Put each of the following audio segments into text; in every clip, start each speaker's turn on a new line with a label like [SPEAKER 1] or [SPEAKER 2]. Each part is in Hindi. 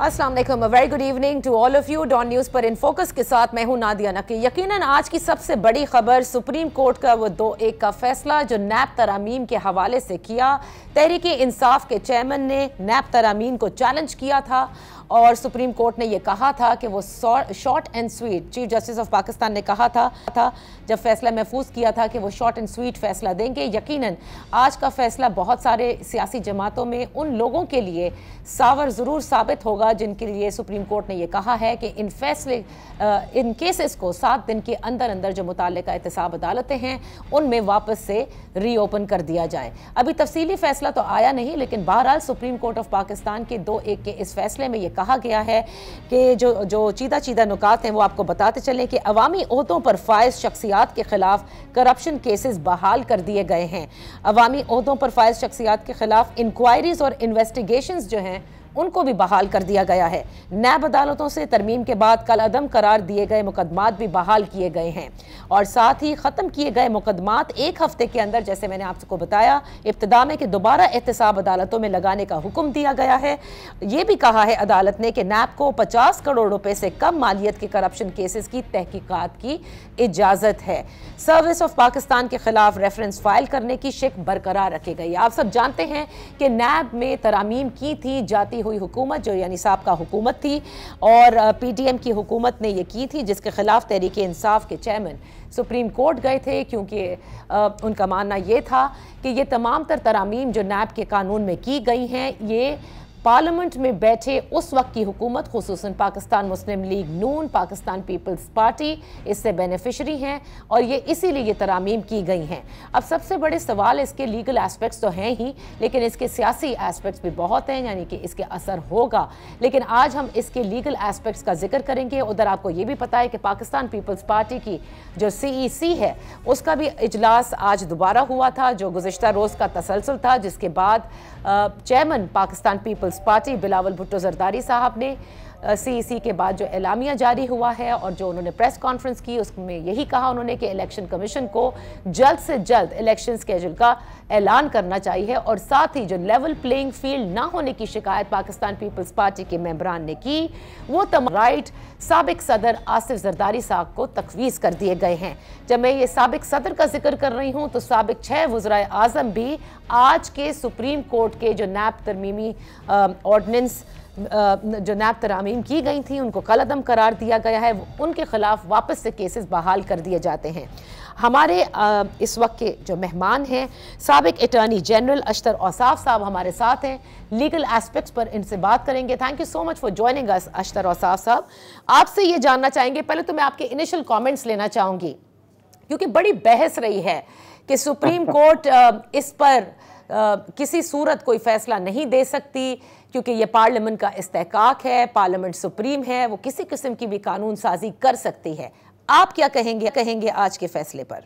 [SPEAKER 1] अस्सलाम वालेकुम, very good evening to all of you. Dawn news पर इन फोकस के साथ मैं हूं नादिया नकी। यकीनन आज की सबसे बड़ी खबर सुप्रीम कोर्ट का वो 2-1 का फैसला जो नैब तरामीम के हवाले से किया। तहरीक इंसाफ के चेयरमैन ने नैब तरामीम को चैलेंज किया था और सुप्रीम कोर्ट ने यह कहा था कि वो short and sweet, chief justice of Pakistan ने कहा था जब फैसला महफूज किया था कि वो शॉर्ट एंड स्वीट फैसला देंगे। यकीनन आज का फैसला बहुत सारे सियासी जमातों में उन लोगों के लिए सावर ज़रूर साबित होगा जिनके लिए सुप्रीम कोर्ट ने यह कहा है कि इन केसेस को 7 दिन के अंदर अंदर जो मुताल्लिका एहतसाब अदालतें हैं उनमें वापस से रीओपन कर दिया जाए। अभी तफसीली फैसला तो आया नहीं, लेकिन बहरहाल सुप्रीम कोर्ट ऑफ पाकिस्तान के 2-1 के इस फैसले में यह कहा गया है कि जो चीदा नुकात हैं वो आपको बताते चलें कि अवामी ओहदों पर फाइज शख्सियात के खिलाफ करप्शन केसेस बहाल कर दिए गए हैं। अवामी ओहदों पर फाइज शख्सियात के खिलाफ इंक्वायरीज और इन्वेस्टिगेशंस जो हैं उनको भी बहाल कर दिया गया है। नैब अदालतों से तरमीम के बाद कल अदम करार दिए गए मुकदमात भी बहाल किए गए हैं और साथ ही ख़त्म किए गए मुकदमात 1 हफ्ते के अंदर, जैसे मैंने आपको बताया इब्तिदा में, कि दोबारा एहतसाब अदालतों में लगाने का हुक्म दिया गया है। ये भी कहा है अदालत ने कि नैब को 50 करोड़ रुपए से कम मालियत के करप्शन केसेस की तहकीकात की इजाज़त है। सर्विस ऑफ पाकिस्तान के खिलाफ रेफरेंस फाइल करने की शिक बरकरार रखी गई। आप सब जानते हैं कि नैब में तरामीम की थी जाती हुई हुकूमत, जो यानी साबका हुकूमत थी, और पीटीएम की हुकूमत ने ये की थी, जिसके खिलाफ तहरीक इंसाफ के चेयरमैन सुप्रीम कोर्ट गए थे क्योंकि उनका मानना ये था कि ये तमाम तर तरामीम जो नैब के कानून में की गई हैं ये पार्लियामेंट में बैठे उस वक्त की हुकूमत, खुसूसन पाकिस्तान मुस्लिम लीग नून, पाकिस्तान पीपल्स पार्टी इससे बेनिफिशरी हैं और ये इसीलिए ये तरामीम की गई हैं। अब सबसे बड़े सवाल इसके लीगल एस्पेक्ट्स तो हैं ही, लेकिन इसके सियासी एस्पेक्ट्स भी बहुत हैं, यानी कि इसके असर होगा। लेकिन आज हम इसके लीगल एस्पेक्ट्स का जिक्र करेंगे। उधर आपको ये भी पता है कि पाकिस्तान पीपल्स पार्टी की जो CEC है उसका भी इजलास आज दोबारा हुआ था, जो गुज़िश्ता रोज़ का तसलसल था, जिसके बाद chairman Pakistan peoples party Bilawal Bhutto Zardari साहब ने CEC के बाद जो एलामिया जारी हुआ है और जो उन्होंने प्रेस कॉन्फ्रेंस की उसमें यही कहा उन्होंने कि इलेक्शन कमीशन को जल्द से जल्द इलेक्शन स्केड्यूल का ऐलान करना चाहिए और साथ ही जो लेवल प्लेइंग फील्ड ना होने की शिकायत पाकिस्तान पीपल्स पार्टी के मेंबरान ने की, वो तमाम राइट साबिक सदर आसिफ जरदारी साहब को तखवीज़ कर दिए गए हैं। जब मैं ये साबिक सदर का जिक्र कर रही हूँ तो साबिक 6 वज़राए आज़म भी आज के सुप्रीम कोर्ट के जो नैब तरमीमी ऑर्डिनेंस जो नैब तरामीम की गई थी उनको कल अदम करार दिया गया है, उनके खिलाफ वापस से केसेस बहाल कर दिए जाते हैं। हमारे इस वक्त के जो मेहमान हैं साबिक अटॉर्नी जनरल अशतर औसाफ साहब हमारे साथ हैं। लीगल एस्पेक्ट्स पर इनसे बात करेंगे। Thank you so much for joining us Ashtar Ausaf साहब। आपसे ये जानना चाहेंगे, पहले तो मैं आपके इनिशियल कमेंट्स लेना चाहूँगी क्योंकि बड़ी बहस रही है कि सुप्रीम कोर्ट इस पर किसी सूरत कोई फैसला नहीं दे सकती क्योंकि ये पार्लियामेंट का इस्तेहकाक है, पार्लियामेंट सुप्रीम है, वो किसी किस्म की भी कानून साजी कर सकती है। आप क्या कहेंगे आज के फैसले पर?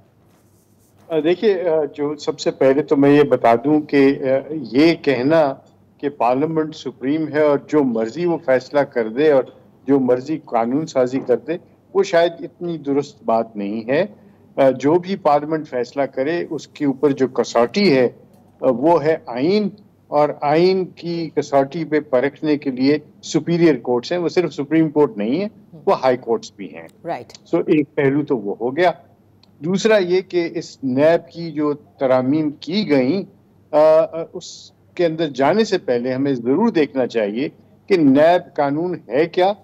[SPEAKER 2] देखिए, जो सबसे पहले तो मैं ये बता दूं कि ये कहना कि पार्लियामेंट सुप्रीम है और जो मर्जी वो फैसला कर दे और जो मर्जी कानून साजी कर दे, वो शायद इतनी दुरुस्त बात नहीं है। जो भी पार्लियामेंट फैसला करे उसके ऊपर जो कसौटी है वो है आइन, और आइन की कसौटी पे परखने के लिए सुपीरियर कोर्ट्स हैं। वो सिर्फ सुप्रीम कोर्ट नहीं है, वो हाई कोर्ट्स भी हैं।
[SPEAKER 1] राइट।
[SPEAKER 2] सो एक पहलू तो वो हो गया। दूसरा ये कि इस नैब की जो तरामीम की गई उसके अंदर जाने से पहले हमें जरूर देखना चाहिए कि नैब कानून है क्या,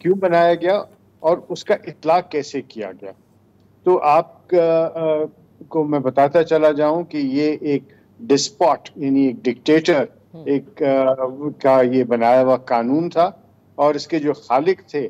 [SPEAKER 2] क्यों बनाया गया और उसका इतलाक कैसे किया गया। तो आप को मैं बताता चला जाऊं कि ये एक डिस्पॉट यानी एक डिक्टेटर का ये बनाया हुआ कानून था और इसके जो खालिक थे,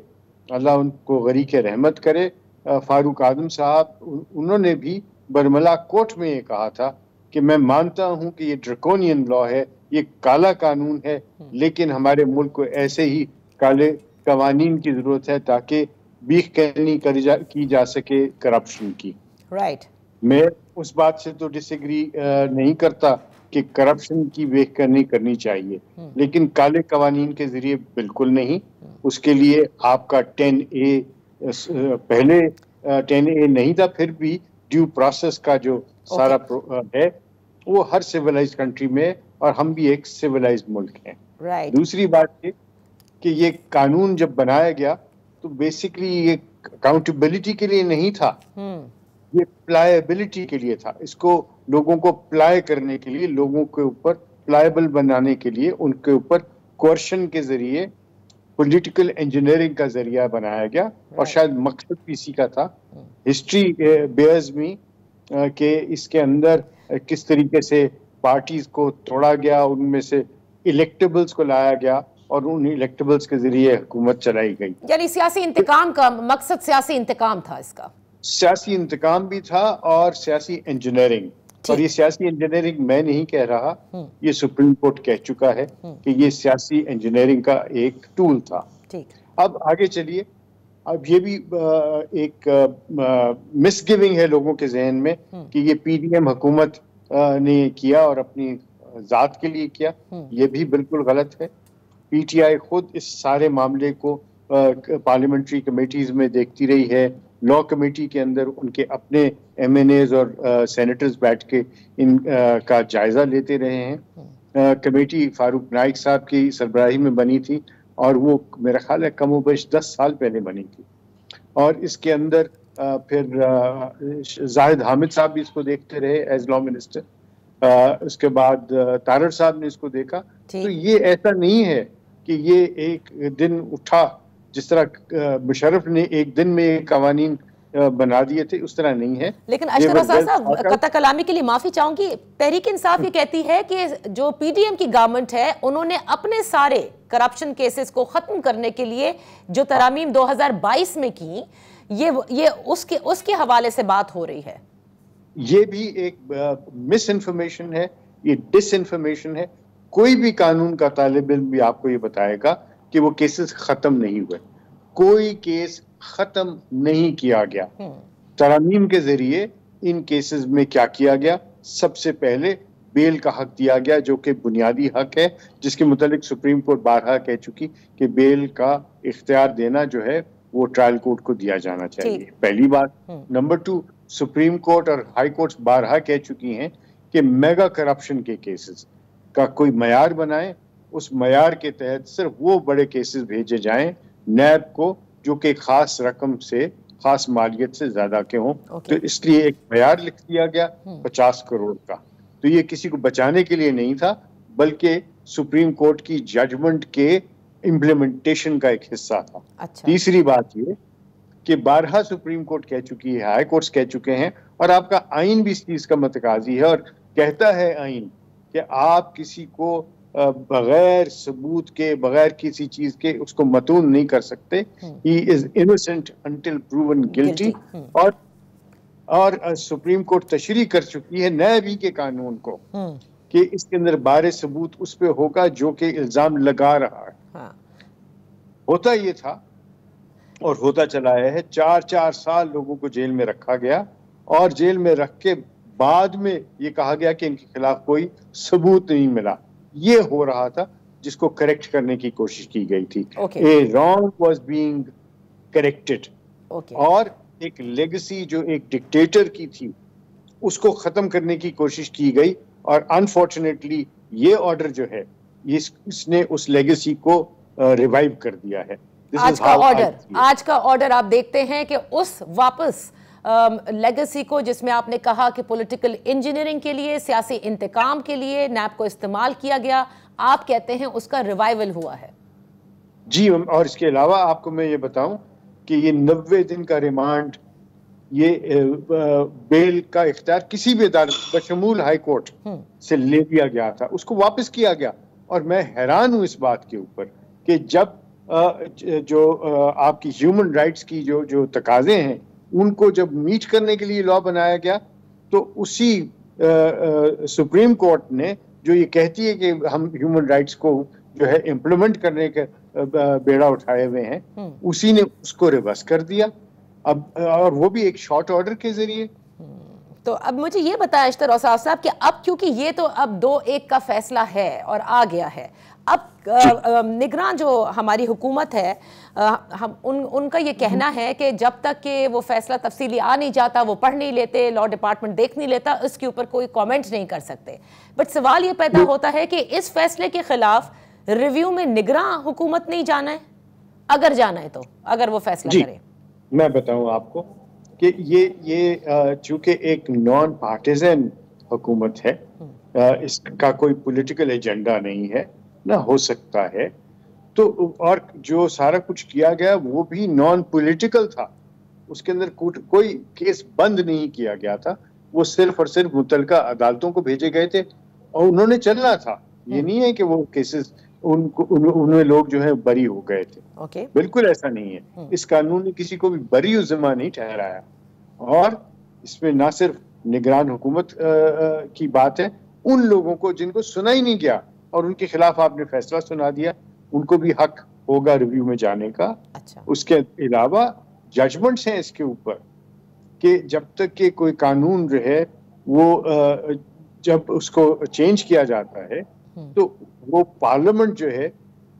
[SPEAKER 2] अल्लाह उनको गरीक रहमत करे, फारूक आजम साहब, उन्होंने भी बरमला कोर्ट में ये कहा था कि मैं मानता हूं कि ये ड्रकोनियन लॉ है, ये काला कानून है, लेकिन हमारे मुल्क को ऐसे ही काले कवानीन की जरूरत है ताकि बीख कहनी की जा सके करप्शन की।
[SPEAKER 1] राइट।
[SPEAKER 2] मैं उस बात से तो डिसएग्री नहीं करता कि करप्शन की वेख करनी करनी चाहिए, लेकिन काले कवानीन के जरिए बिल्कुल नहीं। उसके लिए आपका 10A पहले 10A नहीं था, फिर भी ड्यू प्रोसेस का जो सारा है वो हर सिविलाइज्ड कंट्री में, और हम भी एक सिविलाइज्ड मुल्क हैं।
[SPEAKER 1] राइट।
[SPEAKER 2] दूसरी बात ये कि ये कानून जब बनाया गया तो बेसिकली ये अकाउंटेबिलिटी के लिए नहीं था, ये प्लायबिलिटी के लिए था। इसको लोगों को प्लाय करने के लिए, लोगों के ऊपर प्लायबल बनाने के लिए, उनके ऊपर कोर्शन के जरिए, पॉलिटिकल इंजीनियरिंग का जरिया बनाया गया। और शायद मकसद भी इसी का था। हिस्ट्री बेयर्स मी के इसके अंदर किस तरीके से पार्टीज को तोड़ा गया, उनमें से इलेक्टेबल्स को लाया गया और उन इलेक्टेबल्स के जरिए हुकूमत चलाई गई।
[SPEAKER 1] यानी सियासी इंतकाम का मकसद, सियासी इंतकाम था इसका।
[SPEAKER 2] सियासी इंतकाम भी था और सियासी इंजीनियरिंग। और ये सियासी इंजीनियरिंग मैं नहीं कह रहा, ये सुप्रीम कोर्ट कह चुका है कि ये सियासी इंजीनियरिंग का एक टूल था। अब आगे चलिए। अब ये भी एक मिसगिविंग है लोगों के जहन में कि ये पीडीएम हुकूमत ने किया और अपनी जात के लिए किया। ये भी बिल्कुल गलत है। पीटीआई खुद इस सारे मामले को पार्लियामेंट्री कमेटीज में देखती रही है। लॉ कमेटी के अंदर उनके अपने एमएनएज और सेनेटर्स बैठ के इन का जायजा लेते रहे हैं। कमेटी फारूक नाइक साहब की सरबराही में बनी थी और वो मेरा ख्याल है कमोबेश 10 साल पहले बनी थी। और इसके अंदर फिर जाहिद हामिद साहब भी इसको देखते रहे एज लॉ मिनिस्टर। उसके बाद तारड़ साहब ने इसको देखा। तो ये ऐसा नहीं है कि ये एक दिन उठा जिस तरह मुशर्रफ ने एक दिन में कवानीन बना दिए थे, उस तरह नहीं है।
[SPEAKER 1] लेकिन अशरफ साहब, कता कलामी के लिए माफी चाहूंगी, तहरीक इंसाफ ये कहती है कि जो पीडीएम की गवर्नमेंट है उन्होंने अपने सारे करप्शन केसेस को खत्म करने के लिए जो तरामीम 2022 में की, ये उसके हवाले से बात हो रही है।
[SPEAKER 2] ये भी एक मिस इन्फॉर्मेशन है, ये डिस इन्फॉर्मेशन है। कोई भी कानून का तालिब इल्म भी आपको ये बताएगा कि वो केसेस खत्म नहीं हुए। कोई केस खत्म नहीं किया गया। तरामीम के जरिए इन केसेस में क्या किया गया? सबसे पहले बेल का हक दिया गया, जो कि बुनियादी हक है, जिसके मुतालिक सुप्रीम कोर्ट बारहा कह चुकी कि बेल का इख्तियार देना जो है वो ट्रायल कोर्ट को दिया जाना चाहिए। पहली बात। नंबर 2, सुप्रीम कोर्ट और हाई कोर्ट बारहा कह चुकी हैं कि मेगा करप्शन के केसेस का कोई मयार बनाए, उस मयार के तहत सिर्फ वो बड़े केसेस भेजे जाएं नैब को जो कि खास रकम से, खास मालियत से ज्यादा के हों। तो इसलिए एक मयार लिख दिया गया 50 करोड़ का। तो ये किसी को बचाने के लिए नहीं था, बल्कि सुप्रीम कोर्ट की जजमेंट के इम्प्लीमेंटेशन का एक हिस्सा था। तीसरी बात ये कि बारहा सुप्रीम कोर्ट कह चुकी है, हाई कोर्ट्स कह चुके हैं, और आपका आइन भी इस चीज का मतकाजी है। और कहता है आइन कि आप किसी को बगैर सबूत के, बगैर किसी चीज के उसको मतून नहीं कर सकते। He is innocent until proven guilty. और सुप्रीम कोर्ट तशरीह कर चुकी है नए के कानून को कि इसके अंदर बारे सबूत उस पे होगा जो कि इल्जाम लगा रहा है। होता ये था और होता चला है। 4-4 साल लोगों को जेल में रखा गया और जेल में रख के बाद में ये कहा गया कि इनके खिलाफ कोई सबूत नहीं मिला। ये हो रहा था जिसको करेक्ट करने की कोशिश की गई थी। ए रॉन्ग वाज बीइंग करेक्टेड। और एक लेगेसी जो एक डिक्टेटर की थी उसको खत्म करने की कोशिश की गई। और अनफॉर्चुनेटली ये ऑर्डर जो है इसने उस लेगेसी को रिवाइव कर दिया है।
[SPEAKER 1] आज का ऑर्डर आप देखते हैं कि उस वापस लेगेसी को, जिसमें आपने कहा कि पॉलिटिकल इंजीनियरिंग के लिए, सियासी इंतकाम के लिए नैब को इस्तेमाल किया गया, आप कहते हैं उसका रिवाइवल हुआ है।
[SPEAKER 2] जी, और इसके अलावा आपको मैं ये बताऊं कि ये 90 दिन का रिमांड, ये बेल का इख्तियार किसी भी अदालत बशमूल हाई कोर्ट से ले लिया गया था, उसको वापस किया गया। और मैं हैरान हूं इस बात के ऊपर कि जब जो आपकी ह्यूमन राइट्स की जो तकाजे हैं उनको जब मीट करने के लिए लॉ बनाया गया, तो उसी सुप्रीम कोर्ट ने जो ये कहती है कि हम ह्यूमन राइट्स को जो है इम्प्लीमेंट करने के बेड़ा उठाए हुए हैं, उसी ने उसको रिवर्स कर दिया। अब और वो भी एक शॉर्ट ऑर्डर के जरिए।
[SPEAKER 1] तो अब मुझे ये बताएं अशतर औसाफ साहब कि अब क्योंकि ये तो अब 2-1 का फैसला है और आ गया है, अब निगरान जो हमारी हुकूमत है, हम उनका ये कहना है कि जब तक कि वो फैसला तफसीली आ नहीं जाता, वो पढ़ नहीं लेते, लॉ डिपार्टमेंट देख नहीं लेता, इसके ऊपर कोई कमेंट नहीं कर सकते। बट सवाल ये पैदा होता है कि इस फैसले के खिलाफ रिव्यू में निगरां हुकूमत नहीं जाना है? अगर जाना है तो, अगर वो फैसला करे।
[SPEAKER 2] मैं बताऊं आपको कि ये चूंकि एक नॉन पार्टिजन हुकूमत है, इसका कोई पॉलिटिकल एजेंडा नहीं है, ना हो सकता है, तो और जो सारा कुछ किया गया वो भी नॉन पॉलिटिकल था। उसके अंदर कोई केस बंद नहीं किया गया था, वो सिर्फ और सिर्फ मुतलका अदालतों को भेजे गए थे और उन्होंने चलना था। ये नहीं है कि वो केसेस उनमें लोग जो है बरी हो गए थे। बिल्कुल ऐसा नहीं है। इस कानून ने किसी को भी बरी उज़्मा नहीं ठहराया और इसमें ना सिर्फ निगरान हुकूमत की बात है, उन लोगों को जिनको सुना ही नहीं गया और उनके खिलाफ आपने फैसला सुना दिया, उनको भी हक होगा रिव्यू में जाने का।
[SPEAKER 1] अच्छा।
[SPEAKER 2] उसके अलावा जजमेंट्स हैं इसके ऊपर कि जब तक कि कोई कानून जो है वो जब उसको चेंज किया जाता है तो वो पार्लियामेंट जो है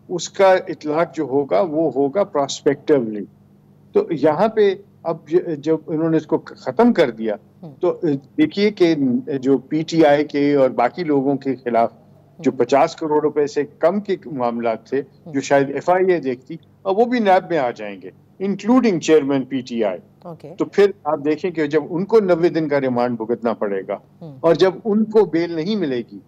[SPEAKER 2] उसका इतलाक जो होगा वो होगा प्रोस्पेक्टिवली। तो यहाँ पे अब जब इन्होंने इसको खत्म कर दिया तो देखिए कि जो पीटीआई के और बाकी लोगों के खिलाफ जो 50 करोड़ रुपए से कम के मामला थे जो शायद एफआईए देखती, और वो भी नैब में आ जाएंगे, इंक्लूडिंग चेयरमैन पीटीआई। तो फिर आप देखें कि जब उनको 90 दिन का रिमांड भुगतना पड़ेगा और जब उनको बेल नहीं मिलेगी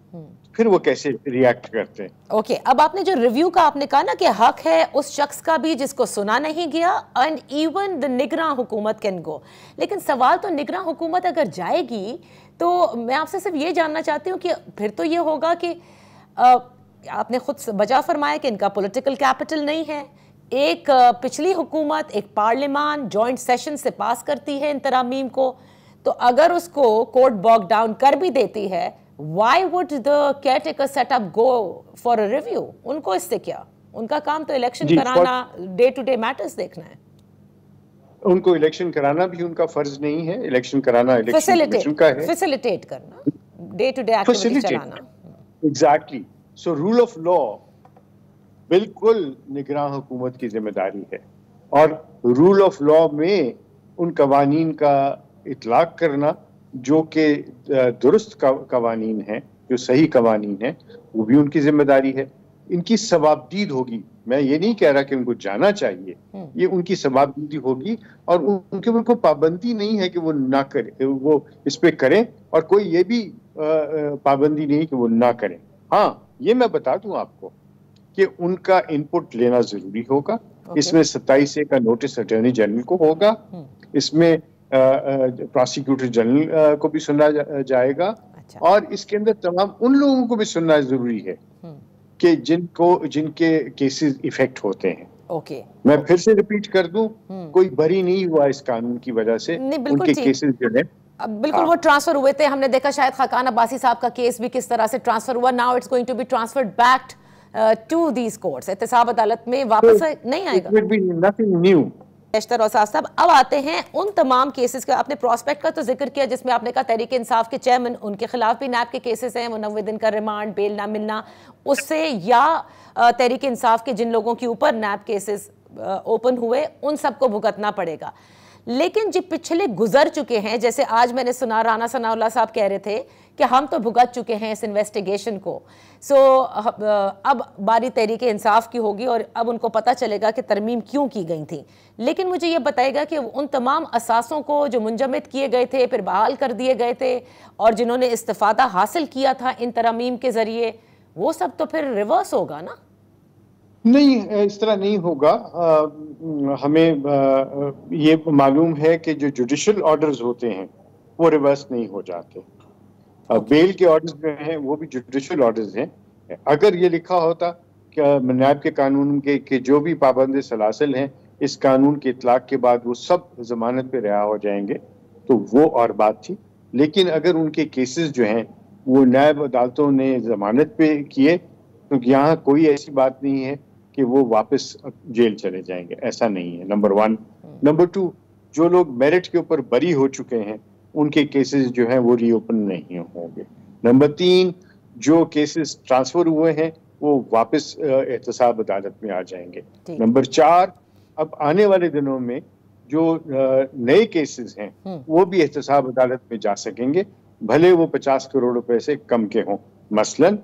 [SPEAKER 2] फिर वो कैसे रिएक्ट करते हैं।
[SPEAKER 1] अब आपने जो रिव्यू का आपने कहा ना कि हक है उस शख्स का भी जिसको सुना नहीं गया, एंड इवन द निगरान हुकूमत कैन गो। लेकिन सवाल तो निगरान हुकूमत अगर जाएगी तो मैं आपसे सिर्फ ये जानना चाहती हूँ कि फिर तो ये होगा कि आपने खुद बजा फरमाया कि इनका पॉलिटिकल कैपिटल नहीं है। एक पिछली हुकूमत एक पार्लियामान जॉइंट सेशन से पास करती है इन तरामीम को, तो अगर उसको कोर्ट बॉग डाउन कर भी देती है, why would the caretaker setup go for a review? उनको इससे क्या? उनका काम तो इलेक्शन कराना, डे टू डे मैटर्स देखना है।
[SPEAKER 2] उनको इलेक्शन कराना भी उनका फर्ज नहीं है, इलेक्शन कराना इलेक्शन का है,
[SPEAKER 1] फैसिलिटेट करना, डे टू डे एक्टिविटी चलाना।
[SPEAKER 2] Exactly. So rule of law बिल्कुल निगरान हुकूमत की जिम्मेदारी है और रूल ऑफ लॉ में उन कवानीन का इतलाक करना जो कि दुरुस्त कवानीन है, जो सही कवानीन है, वो भी उनकी जिम्मेदारी है। इनकी सवाबदीद होगी, मैं ये नहीं कह रहा कि उनको जाना चाहिए, ये उनकी सवाबदीदी होगी और उनके ऊपर कोई पाबंदी नहीं है कि वो ना करें, वो इस पे करें, और कोई ये भी पाबंदी नहीं कि वो ना करें। हाँ, ये मैं बता दूं आपको कि उनका इनपुट लेना जरूरी होगा। इसमें 27A का नोटिस अटॉर्नी जनरल को होगा, इसमें प्रोसिक्यूटर जनरल को भी सुनना जाएगा।
[SPEAKER 1] अच्छा।
[SPEAKER 2] और इसके अंदर तमाम उन लोगों को भी सुनना जरूरी है कि जिनके केसेस इफेक्ट होते हैं। मैं फिर से रिपीट कर दूं, कोई बरी नहीं हुआ इस कानून की वजह से, उनके केसेस जो है
[SPEAKER 1] बिल्कुल वो ट्रांसफर हुए थे। हमने देखा शायद खाकान अब्बासी साहब का केस भी किस तरह से ट्रांसफर हुआ। Now it's going to be transferred back to these courts, एहतसाब अदालत में वापस नहीं आएगा।
[SPEAKER 2] It will be nothing new.
[SPEAKER 1] साहब, अब आते हैं उन तमाम केसेस का। आपने प्रोस्पेक्ट का तो जिक्र किया जिसमें आपने कहा तहरीक इंसाफ के चेयरमैन, उनके खिलाफ भी नैब के केसेस हैं, वो 90 दिन का रिमांड, बेल ना मिलना उससे, या तहरीक इंसाफ के जिन लोगों के ऊपर नैब केसेस ओपन हुए उन सबको भुगतना पड़ेगा। लेकिन जो पिछले गुजर चुके हैं, जैसे आज मैंने सुना राना सनाउल्लाह साहब कह रहे थे कि हम तो भुगत चुके हैं इस इन्वेस्टिगेशन को, अब बारी तहरीक इंसाफ की होगी और अब उनको पता चलेगा कि तरमीम क्यों की गई थी। लेकिन मुझे ये बताएगा कि उन तमाम असासों को जो मुंजमद किए गए थे, फिर बहाल कर दिए गए थे, और जिन्होंने इस्तिफादा हासिल किया था इन तरमीम के जरिए, वो सब तो फिर रिवर्स होगा ना?
[SPEAKER 2] नहीं, इस तरह नहीं होगा। हमें ये मालूम है कि जो जुडिशियल ऑर्डर्स होते हैं वो रिवर्स नहीं हो जाते। बेल के ऑर्डर्स जो हैं वो भी जुडिशियल ऑर्डर्स हैं। अगर ये लिखा होता कि नैब के कानून के जो भी पाबंद सलासिल हैं इस कानून के इतलाक के बाद वो सब जमानत पे रिहा हो जाएंगे तो वो और बात थी। लेकिन अगर उनके केसेस जो हैं वो नैब अदालतों ने जमानत पे किए तो यहाँ कोई ऐसी बात नहीं है कि वो वापस जेल चले जाएंगे, ऐसा नहीं है, नंबर 1। नंबर 2, जो लोग मेरिट के ऊपर बरी हो चुके हैं उनके केसेस जो हैं वो रीओपन नहीं होंगे। नंबर 3, जो केसेस ट्रांसफर हुए हैं वो वापस एहतसाब अदालत में आ जाएंगे। नंबर 4, अब आने वाले दिनों में जो नए केसेस हैं वो भी एहतसाब अदालत में जा सकेंगे, भले वो 50 करोड़ रुपए से कम के हों। मसलन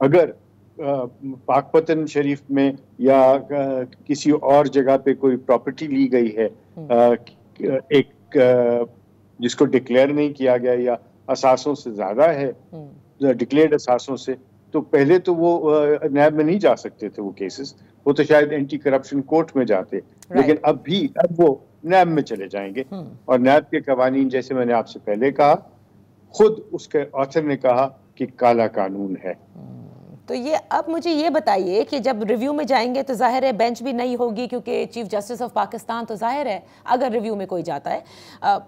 [SPEAKER 2] अगर पाकपतन शरीफ में या किसी और जगह पे कोई प्रॉपर्टी ली गई है एक जिसको डिक्लेयर नहीं किया गया या असासों से ज्यादा है, डिक्लेयर्ड असासों से, तो पहले तो वो नैब में नहीं जा सकते थे वो केसेस, वो तो शायद एंटी करप्शन कोर्ट में जाते, लेकिन अब वो नैब में चले जाएंगे। और नैब के कवानीन, जैसे मैंने आपसे पहले कहा, खुद उसके ऑथर ने कहा कि काला कानून है।
[SPEAKER 1] तो ये अब मुझे ये बताइए कि जब रिव्यू में जाएंगे तो जाहिर है बेंच भी नहीं होगी, क्योंकि चीफ जस्टिस ऑफ पाकिस्तान तो जाहिर है अगर रिव्यू में कोई जाता है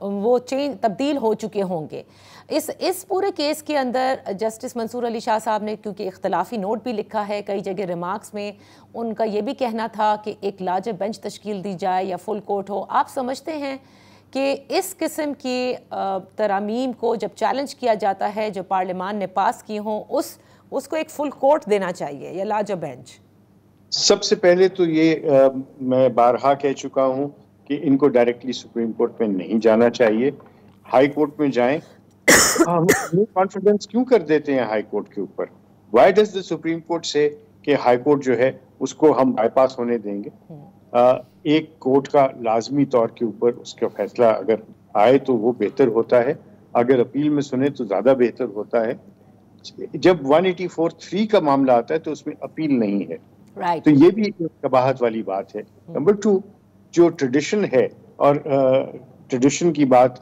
[SPEAKER 1] वो तब्दील हो चुके होंगे। इस पूरे केस के अंदर जस्टिस मंसूर अली शाह साहब ने क्योंकि इख्तलाफी नोट भी लिखा है, कई जगह रिमार्क्स में उनका ये भी कहना था कि एक लार्जर बेंच तश्कील दी जाए या फुल कोर्ट हो। आप समझते हैं कि इस किस्म की तरामीम को जब चैलेंज किया जाता है जो पार्लियामान ने पास की हों, उसको एक फुल कोर्ट देना चाहिए या लार्जर बेंच?
[SPEAKER 2] सबसे पहले तो ये मैं बारहा कह चुका हूं कि इनको डायरेक्टली सुप्रीम कोर्ट में नहीं जाना चाहिए, हाई कोर्ट में जाएं। हम कॉन्फिडेंस क्यों कर देते हैं हाई कोर्ट के ऊपर? Why does the supreme court से कि हाई कोर्ट जो है उसको हम बाईपास होने देंगे? एक कोर्ट का लाजमी तौर के ऊपर उसका फैसला अगर आए तो वो बेहतर होता है, अगर अपील में सुने तो ज्यादा बेहतर होता है। जब 184(3) का मामला आता है तो उसमें अपील नहीं है, तो ये भी एक कबाहत वाली बात है। नंबर 2, जो ट्रेडिशन है और ट्रेडिशन की बात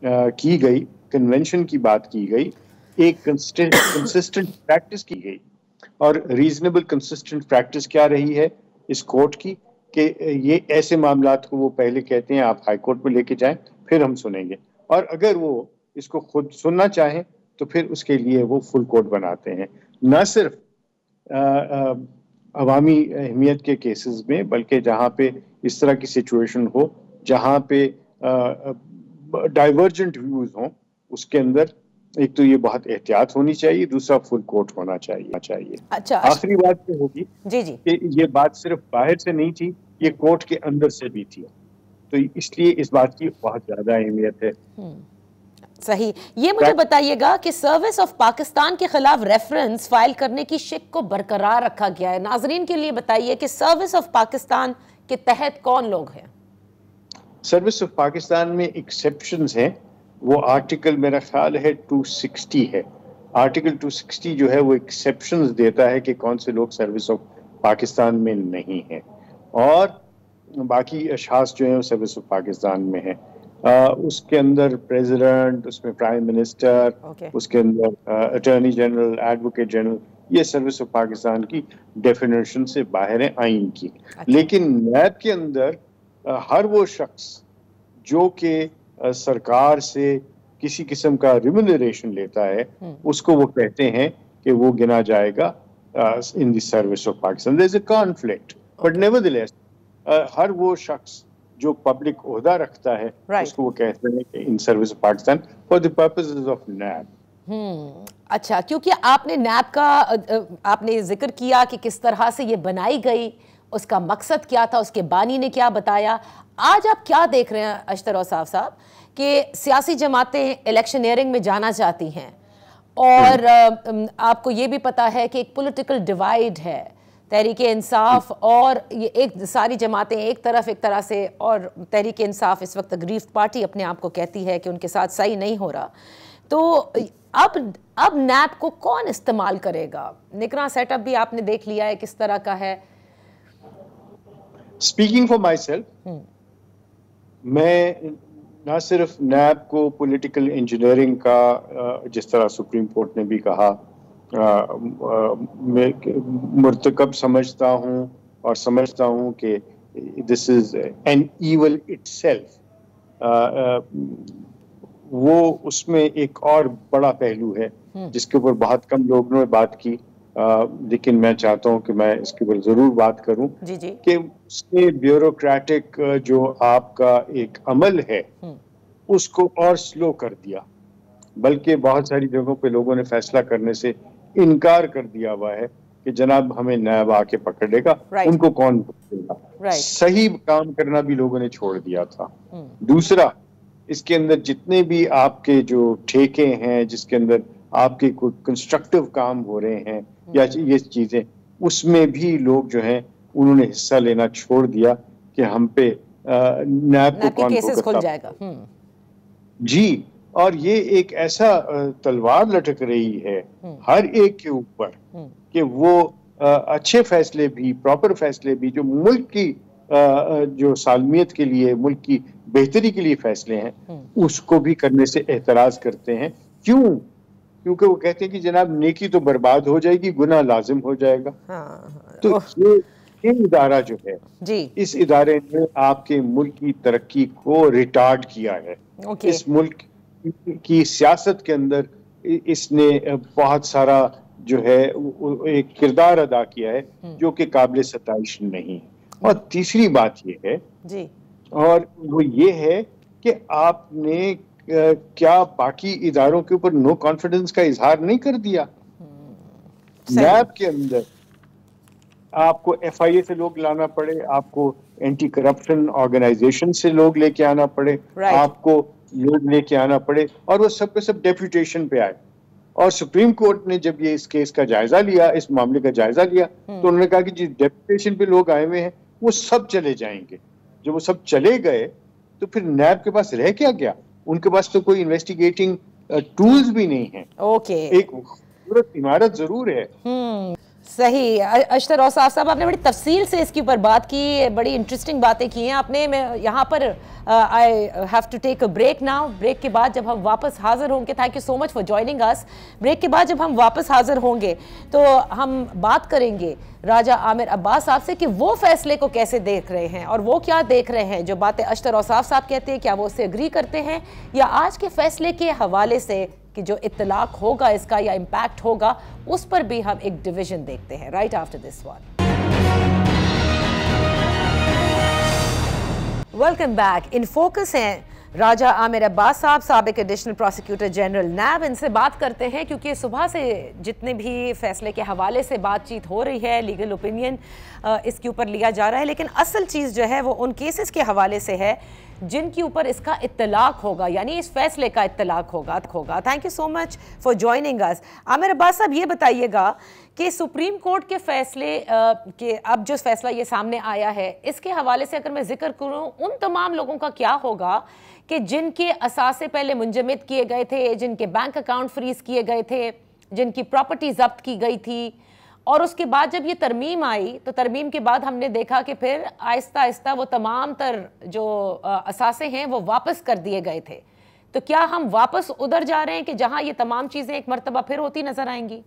[SPEAKER 2] की गई, कन्वेंशन की बात की गई, एक कंसिस्टेंट प्रैक्टिस की गई, और रीजनेबल कंसिस्टेंट प्रैक्टिस क्या रही है इस कोर्ट की कि ये ऐसे मामलात को वो पहले कहते हैं आप हाई कोर्ट में लेके जाएं, फिर हम सुनेंगे, और अगर वो इसको खुद सुनना चाहें तो फिर उसके लिए वो फुल कोर्ट बनाते हैं। न सिर्फ अवामी अहमियत के केसेस में, बल्कि जहाँ पे इस तरह की सिचुएशन हो जहाँ पे डाइवर्जेंट व्यूज हों, उसके अंदर एक तो ये बहुत एहतियात होनी चाहिए, दूसरा फुल कोर्ट होना चाहिए।
[SPEAKER 1] अच्छा,
[SPEAKER 2] आखिरी बात ये होगी कि ये बात सिर्फ बाहर से नहीं थी, ये कोर्ट के अंदर से भी थी, तो इसलिए इस बात की बहुत ज्यादा अहमियत है।
[SPEAKER 1] सही। ये मुझे बताइएगा कि सर्विस ऑफ पाकिस्तान के खिलाफ रेफरेंस फाइल करने की शिक को बरकरार रखा गया है। नाजरीन के लिए बताइए कि सर्विस ऑफ पाकिस्तान के तहत कौन लोग हैं?
[SPEAKER 2] सर्विस ऑफ पाकिस्तान में एक्सेप्शंस हैं, वो आर्टिकल मेरा ख्याल है 260 है। आर्टिकल 260 जो है वो एक्सेप्शंस देता है कि कौन से लोग सर्विस ऑफ पाकिस्तान में नहीं हैं, और बाकी अशखास जो हैं वो सर्विस ऑफ पाकिस्तान में है। उसके अंदर प्रेसिडेंट, उसमें प्राइम मिनिस्टर, उसके अंदर अटॉर्नी जनरल, एडवोकेट जनरल, ये सर्विस ऑफ पाकिस्तान की डेफिनेशन से बाहर है आइन की। लेकिन नैब के अंदर हर वो शख्स जो कि सरकार से किसी किस्म का रिम्यूनरेशन लेता है, उसको वो कहते हैं कि वो गिना जाएगा in the service of Pakistan. There is a conflict, but nevertheless हर वो शख्स जो पब्लिक ओहदा रखता है उसको वो कहते हैं कि in service of Pakistan for the purposes of NAB.
[SPEAKER 1] अच्छा, क्योंकि आपने नैब का आपने जिक्र किया कि किस तरह से ये बनाई गई, उसका मकसद क्या था, उसके बानी ने क्या बताया। आज आप क्या देख रहे हैं अशतर औसाफ साहब कि सियासी जमातें इलेक्शनियरिंग में जाना चाहती हैं, और आपको ये भी पता है कि एक पॉलिटिकल डिवाइड है, तहरीक इंसाफ और ये एक सारी जमातें एक तरफ एक तरह से, और तहरीक इंसाफ इस वक्त अग्रीव्ड पार्टी अपने आप को कहती है कि उनके साथ सही नहीं हो रहा। तो अब नैब को कौन इस्तेमाल करेगा? निगरान सेटअप भी आपने देख लिया है किस तरह का है।
[SPEAKER 2] स्पीकिंग फॉर माई सेल्फ, मैं ना सिर्फ नैब को पॉलिटिकल इंजीनियरिंग का, जिस तरह सुप्रीम कोर्ट ने भी कहा, मुर्तकब समझता हूँ, और समझता हूँ कि this is an evil itself. वो उसमें एक और बड़ा पहलू है जिसके ऊपर बहुत कम लोगों ने बात की, लेकिन मैं चाहता हूँ कि मैं इसके ऊपर जरूर बात करूँ कि उसने ब्यूरोक्रेटिक जो आपका एक अमल है उसको और स्लो कर दिया, बल्कि बहुत सारी जगहों पे लोगों ने फैसला करने से इनकार कर दिया हुआ है कि जनाब हमें नैब आके पकड़ेगा, उनको कौन पकड़ेगा। सही काम करना भी लोगों ने छोड़ दिया था। दूसरा, इसके अंदर जितने भी आपके जो ठेके हैं, जिसके अंदर आपके कोई कंस्ट्रक्टिव काम हो रहे हैं या ये चीजें, उसमें भी लोग जो हैं उन्होंने हिस्सा लेना छोड़ दिया कि हम पे नैब को कौन
[SPEAKER 1] केसेस खुल
[SPEAKER 2] भुगतना
[SPEAKER 1] जाएगा।
[SPEAKER 2] जी। और ये एक ऐसा तलवार लटक रही है हर एक के ऊपर कि वो अच्छे फैसले भी, प्रॉपर फैसले भी, जो मुल्क की जो सालमियत के लिए, मुल्क की बेहतरी के लिए फैसले हैं, उसको भी करने से एतराज करते हैं। क्यों? क्योंकि वो कहते हैं कि जनाब नेकी तो बर्बाद हो जाएगी, गुनाह लाजिम हो जाएगा। तो ये इदारा जो है
[SPEAKER 1] जी,
[SPEAKER 2] इस इदारे ने आपके मुल्क की तरक्की को रिटार्ड किया है। इस मुल्क की सियासत के अंदर इसने बहुत सारा जो है एक किरदार अदा किया है जो कि काबिल सताइश नहीं है। और तीसरी बात ये है
[SPEAKER 1] जी, और
[SPEAKER 2] वो ये है कि आपने क्या बाकी इदारों के ऊपर नो कॉन्फिडेंस का इजहार नहीं कर दिया? नैब के अंदर आपको FIA से लोग लाना पड़े, आपको एंटी करप्शन ऑर्गेनाइजेशन से लोग लेके आना पड़े, आपको लोग लेके आना पड़े, और वो सब के सब डेप्यूटेशन पे आए। और सुप्रीम कोर्ट ने जब ये इस केस का जायजा लिया, इस मामले का जायजा लिया, तो उन्होंने कहा कि जिस डेप्यूटेशन पे लोग आए हुए हैं वो सब चले जाएंगे। जब वो सब चले गए तो फिर नैब के पास रह क्या गया? उनके पास तो कोई इन्वेस्टिगेटिंग टूल्स भी नहीं है। एक खूबसूरत इमारत जरूर है।
[SPEAKER 1] सही। अशतर औसाफ साहब, आपने बड़ी तफसील से इसके ऊपर बात की, बड़ी इंटरेस्टिंग बातें की हैं आपने। मैं यहाँ पर I have to take a break now. Break के बाद जब हम वापस हाजिर होंगे, thank you so much for joining us. Break के बाद जब हम वापस हाजिर होंगे तो हम बात करेंगे राजा आमिर अब्बास साहब से कि वो फैसले को कैसे देख रहे हैं और वो क्या देख रहे हैं। जो बातें अशतर औसाफ साहब कहते हैं, क्या वो उससे एग्री करते हैं, या आज के फैसले के हवाले से कि जो इत्तलाक होगा इसका या इम्पैक्ट होगा, उस पर भी हम एक डिवीजन देखते हैं right after this one. Welcome back. In focus हैं राजा आमिर अब्बास साहब, साबिक एडिशनल प्रोसिक्यूटर जनरल नैब। इनसे बात करते हैं क्योंकि सुबह से जितने भी फैसले के हवाले से बातचीत हो रही है, लीगल ओपिनियन इसके ऊपर लिया जा रहा है, लेकिन असल चीज़ जो है वो उन केसेस के हवाले से है जिनके ऊपर इसका इत्तलाक होगा, यानी इस फैसले का इत्तलाक होगा। Thank you so much for joining अस। आमिर अब्बास साहब, ये बताइएगा कि सुप्रीम कोर्ट के फैसले के अब जो फैसला ये सामने आया है, इसके हवाले से अगर मैं जिक्र करूं, उन तमाम लोगों का क्या होगा कि जिनके असासे पहले मुंजमद किए गए थे, जिनके बैंक अकाउंट फ्रीज किए गए थे, जिनकी प्रॉपर्टी जब्त की गई थी, और उसके बाद जब ये तरमीम आई तो तरमीम के बाद हमने देखा कि फिर आहिस्ता आहिस्ता वो तमाम तर जो असासे हैं वो वापस कर दिए गए थे। तो क्या हम वापस उधर जा रहे हैं कि जहां ये तमाम चीजें एक मर्तबा फिर होती नजर आएंगी?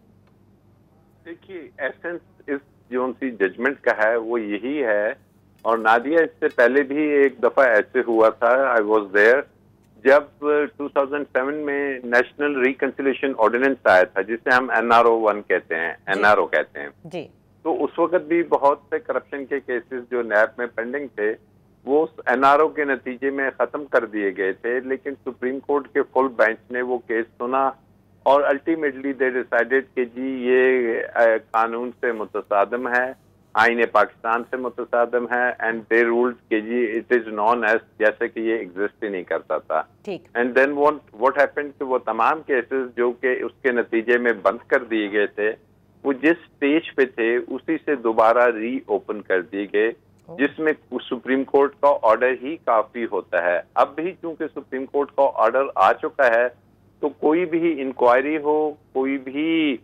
[SPEAKER 3] देखिए, एसेंस इस जो सी जजमेंट का है वो यही है, और नादिया इससे पहले भी एक दफा ऐसे हुआ था, आई वॉज देयर, जब 2007 में नेशनल रिकंसिलिएशन ऑर्डिनेंस आया था जिसे हम NRO 1 कहते हैं, NRO कहते हैं जी। तो उस वक्त भी बहुत से करप्शन के केसेस जो नैब में पेंडिंग थे वो NRO के नतीजे में खत्म कर दिए गए थे, लेकिन सुप्रीम कोर्ट के फुल बेंच ने वो केस सुना और अल्टीमेटली दे डिसाइडेड कि जी ये कानून से मुतसादम है, आईने पाकिस्तान से मुतसादम है, एंड दे रूल्ड कि जी इट इज नॉन एज जैसे कि ये एग्जिस्ट ही नहीं करता था। एंड देन व्हाट हैपेंड कि वो तमाम केसेस जो कि उसके नतीजे में बंद कर दिए गए थे वो जिस स्टेज पे थे उसी से दोबारा री ओपन कर दिए गए, जिसमें सुप्रीम कोर्ट का ऑर्डर ही काफी होता है। अब भी चूंकि सुप्रीम कोर्ट का ऑर्डर आ चुका है तो कोई भी इंक्वायरी हो, कोई भी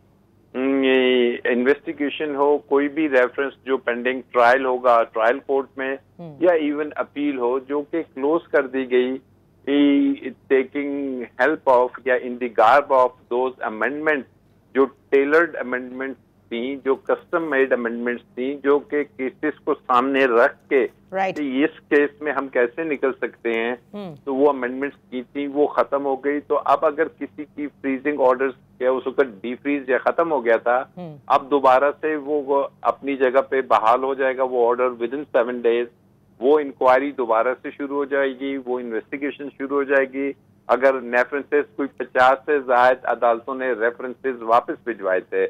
[SPEAKER 3] इन्वेस्टिगेशन हो, कोई भी रेफरेंस जो पेंडिंग ट्रायल होगा ट्रायल कोर्ट में या इवन अपील हो जो कि क्लोज कर दी गई, टेकिंग हेल्प ऑफ या in the garb of those amendments जो टेलर्ड अमेंडमेंट्स थी, जो कस्टम मेड अमेंडमेंट्स थी, जो कि केसेस को सामने रख के इस केस में हम कैसे निकल सकते हैं, तो वो अमेंडमेंट्स की थी, वो खत्म हो गई। तो अब अगर किसी की फ्रीजिंग ऑर्डर्स या उस वक्त डीफ्रीज या खत्म हो गया था, अब दोबारा से वो अपनी जगह पे बहाल हो जाएगा वो ऑर्डर विद इन 7 days। वो इंक्वायरी दोबारा से शुरू हो जाएगी, वो इन्वेस्टिगेशन शुरू हो जाएगी, अगर रेफरेंसेस कोई 50 से ज्यादा अदालतों ने रेफरेंसेस वापस भिजवाए थे,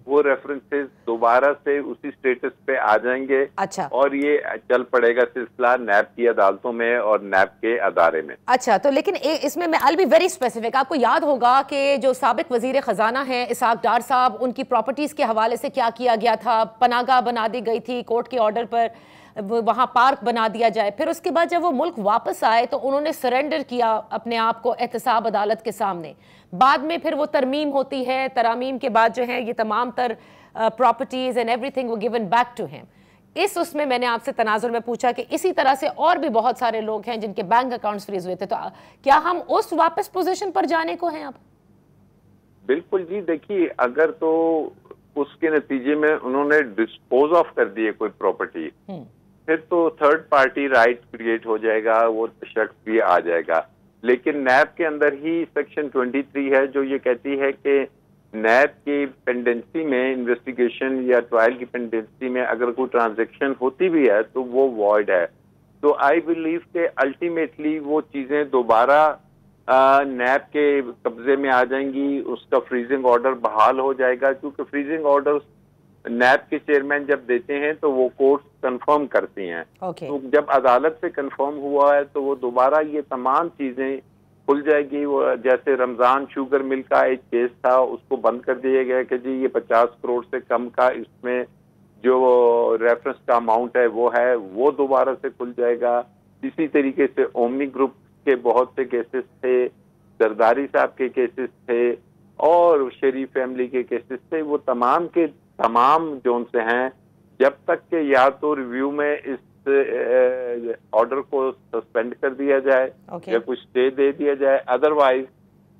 [SPEAKER 3] वो रेफरेंसेस दोबारा से उसी स्टेटस पे आ जाएंगे।
[SPEAKER 1] अच्छा।
[SPEAKER 3] और ये चल पड़ेगा सिलसिला नैब की अदालतों में और नैब के अदारे में।
[SPEAKER 1] अच्छा, तो लेकिन इसमें मैं आई बी वेरी स्पेसिफिक। आपको याद होगा कि जो साबिक वजीर खजाना है इसहाक डार साहब, उनकी प्रॉपर्टीज के हवाले से क्या किया गया था, पनागाह बना दी गई थी कोर्ट के ऑर्डर पर, वहाँ पार्क बना दिया जाए। फिर उसके बाद जब वो मुल्क वापस आए तो उन्होंने सरेंडर किया अपने आप को एहतसाब अदालत के सामने। बाद में फिर वो तरमीम होती है, तरामीम के बाद जो है ये तमाम तर प्रॉपर्टीज एंड एवरीथिंग वो गिवन बैक टू हिम। उसमें मैंने आपसे तनाजुर में पूछा कि इसी तरह से और भी बहुत सारे लोग हैं जिनके बैंक अकाउंट्स फ्रीज हुए थे, तो क्या हम उस वापस पोजीशन पर जाने को हैं अब?
[SPEAKER 3] बिल्कुल जी, देखिए अगर तो उसके नतीजे में उन्होंने डिस्पोज ऑफ कर दिए कोई प्रॉपर्टी, फिर तो थर्ड पार्टी राइट क्रिएट हो जाएगा, वो शख्स भी आ जाएगा। लेकिन नैब के अंदर ही सेक्शन 23 है जो ये कहती है कि नैब की पेंडेंसी में, इन्वेस्टिगेशन या ट्रायल की पेंडेंसी में अगर कोई ट्रांजैक्शन होती भी है तो वो वॉइड है। तो आई बिलीव के अल्टीमेटली वो चीजें दोबारा नैब के कब्जे में आ जाएंगी, उसका फ्रीजिंग ऑर्डर बहाल हो जाएगा, क्योंकि फ्रीजिंग ऑर्डर नैब के चेयरमैन जब देते हैं तो वो कोर्ट कंफर्म करती हैं। तो जब अदालत से कंफर्म हुआ है तो वो दोबारा ये तमाम चीजें खुल जाएगी। वो जैसे रमजान शुगर मिल का एक केस था, उसको बंद कर दिया गया कि जी ये 50 करोड़ से कम का इसमें जो रेफरेंस का अमाउंट है वो दोबारा से खुल जाएगा। इसी तरीके से ओमनी ग्रुप के बहुत से केसेस थे, जरदारी साहब के केसेस थे और शरीफ फैमिली के केसेस थे, वो तमाम के तमाम जोन से हैं। जब तक के या तो रिव्यू में इस ऑर्डर को सस्पेंड कर दिया जाए या कुछ स्टे दे दिया जाए, अदरवाइज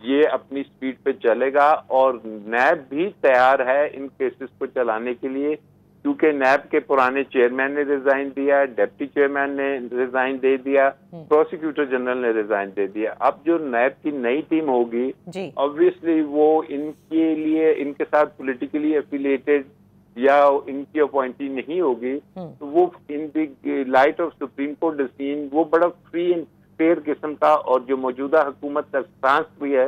[SPEAKER 3] ये अपनी स्पीड पे चलेगा। और नैब भी तैयार है इन केसेस को चलाने के लिए, क्योंकि नैब के पुराने चेयरमैन ने रिजाइन दिया, डिप्टी चेयरमैन ने रिजाइन दे दिया, प्रोसिक्यूटर जनरल ने रिजाइन दे दिया। अब जो नैब की नई टीम होगी, ऑब्वियसली वो इनके लिए, इनके साथ पॉलिटिकली एफिलिएटेड या इनकी अपॉइंटी नहीं होगी, तो वो in the light of supreme court decision वो बड़ा फ्री एंड फेयर किस्म का, और जो मौजूदा हुकूमत का स्टांस भी है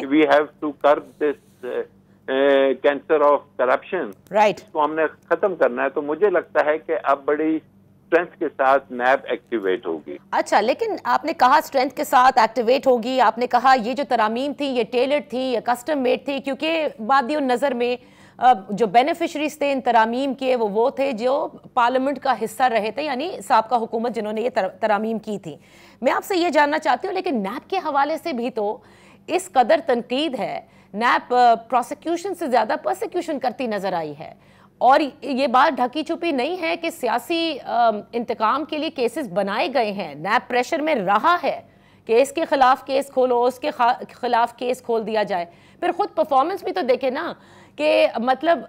[SPEAKER 3] we have to curb this cancer of corruption, इसको हमने खत्म करना है। तो मुझे लगता है कि अब बड़ी स्ट्रेंथ के साथ नैब एक्टिवेट होगी।
[SPEAKER 1] अच्छा, लेकिन आपने कहा स्ट्रेंथ के साथ एक्टिवेट होगी, आपने कहा ये जो तरामीम थी ये टेलर्ड थी या कस्टम मेड थी, क्योंकि मादियो नज़र में जो बेनिफिशरीज थे इन तरामीम के वो थे जो पार्लियामेंट का हिस्सा रहे थे, यानी साबका हुकूमत जिन्होंने ये तरामीम की थी। मैं आपसे ये जानना चाहती हूँ, लेकिन नैब के हवाले से भी तो इस कदर तनकीद है, नैब प्रोसिक्यूशन से ज़्यादा प्रोसिक्यूशन करती नज़र आई है। और ये बात ढकी छुपी नहीं है कि सियासी इंतकाम के लिए केसेस बनाए गए हैं, नैब प्रेशर में रहा है कि इसके खिलाफ केस खोलो, उसके खिलाफ केस खोल दिया जाए। फिर खुद परफॉर्मेंस भी तो देखे ना कि मतलब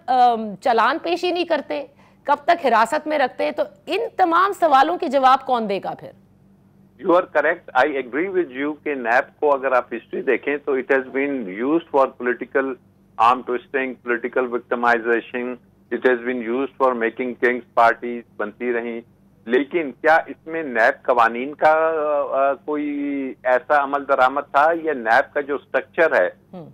[SPEAKER 1] चालान पेश ही नहीं करते, कब तक हिरासत में रखते, तो इन तमाम सवालों के जवाब कौन देगा फिर?
[SPEAKER 3] You are correct, I agree with you कि नैब को अगर आप हिस्ट्री देखें तो it has been used for political arm twisting, political victimisation, it has been used for making kings parties बनती रही। लेकिन क्या इसमें नैब कवानीन का कोई ऐसा अमल दरामद था, या नैब का जो स्ट्रक्चर है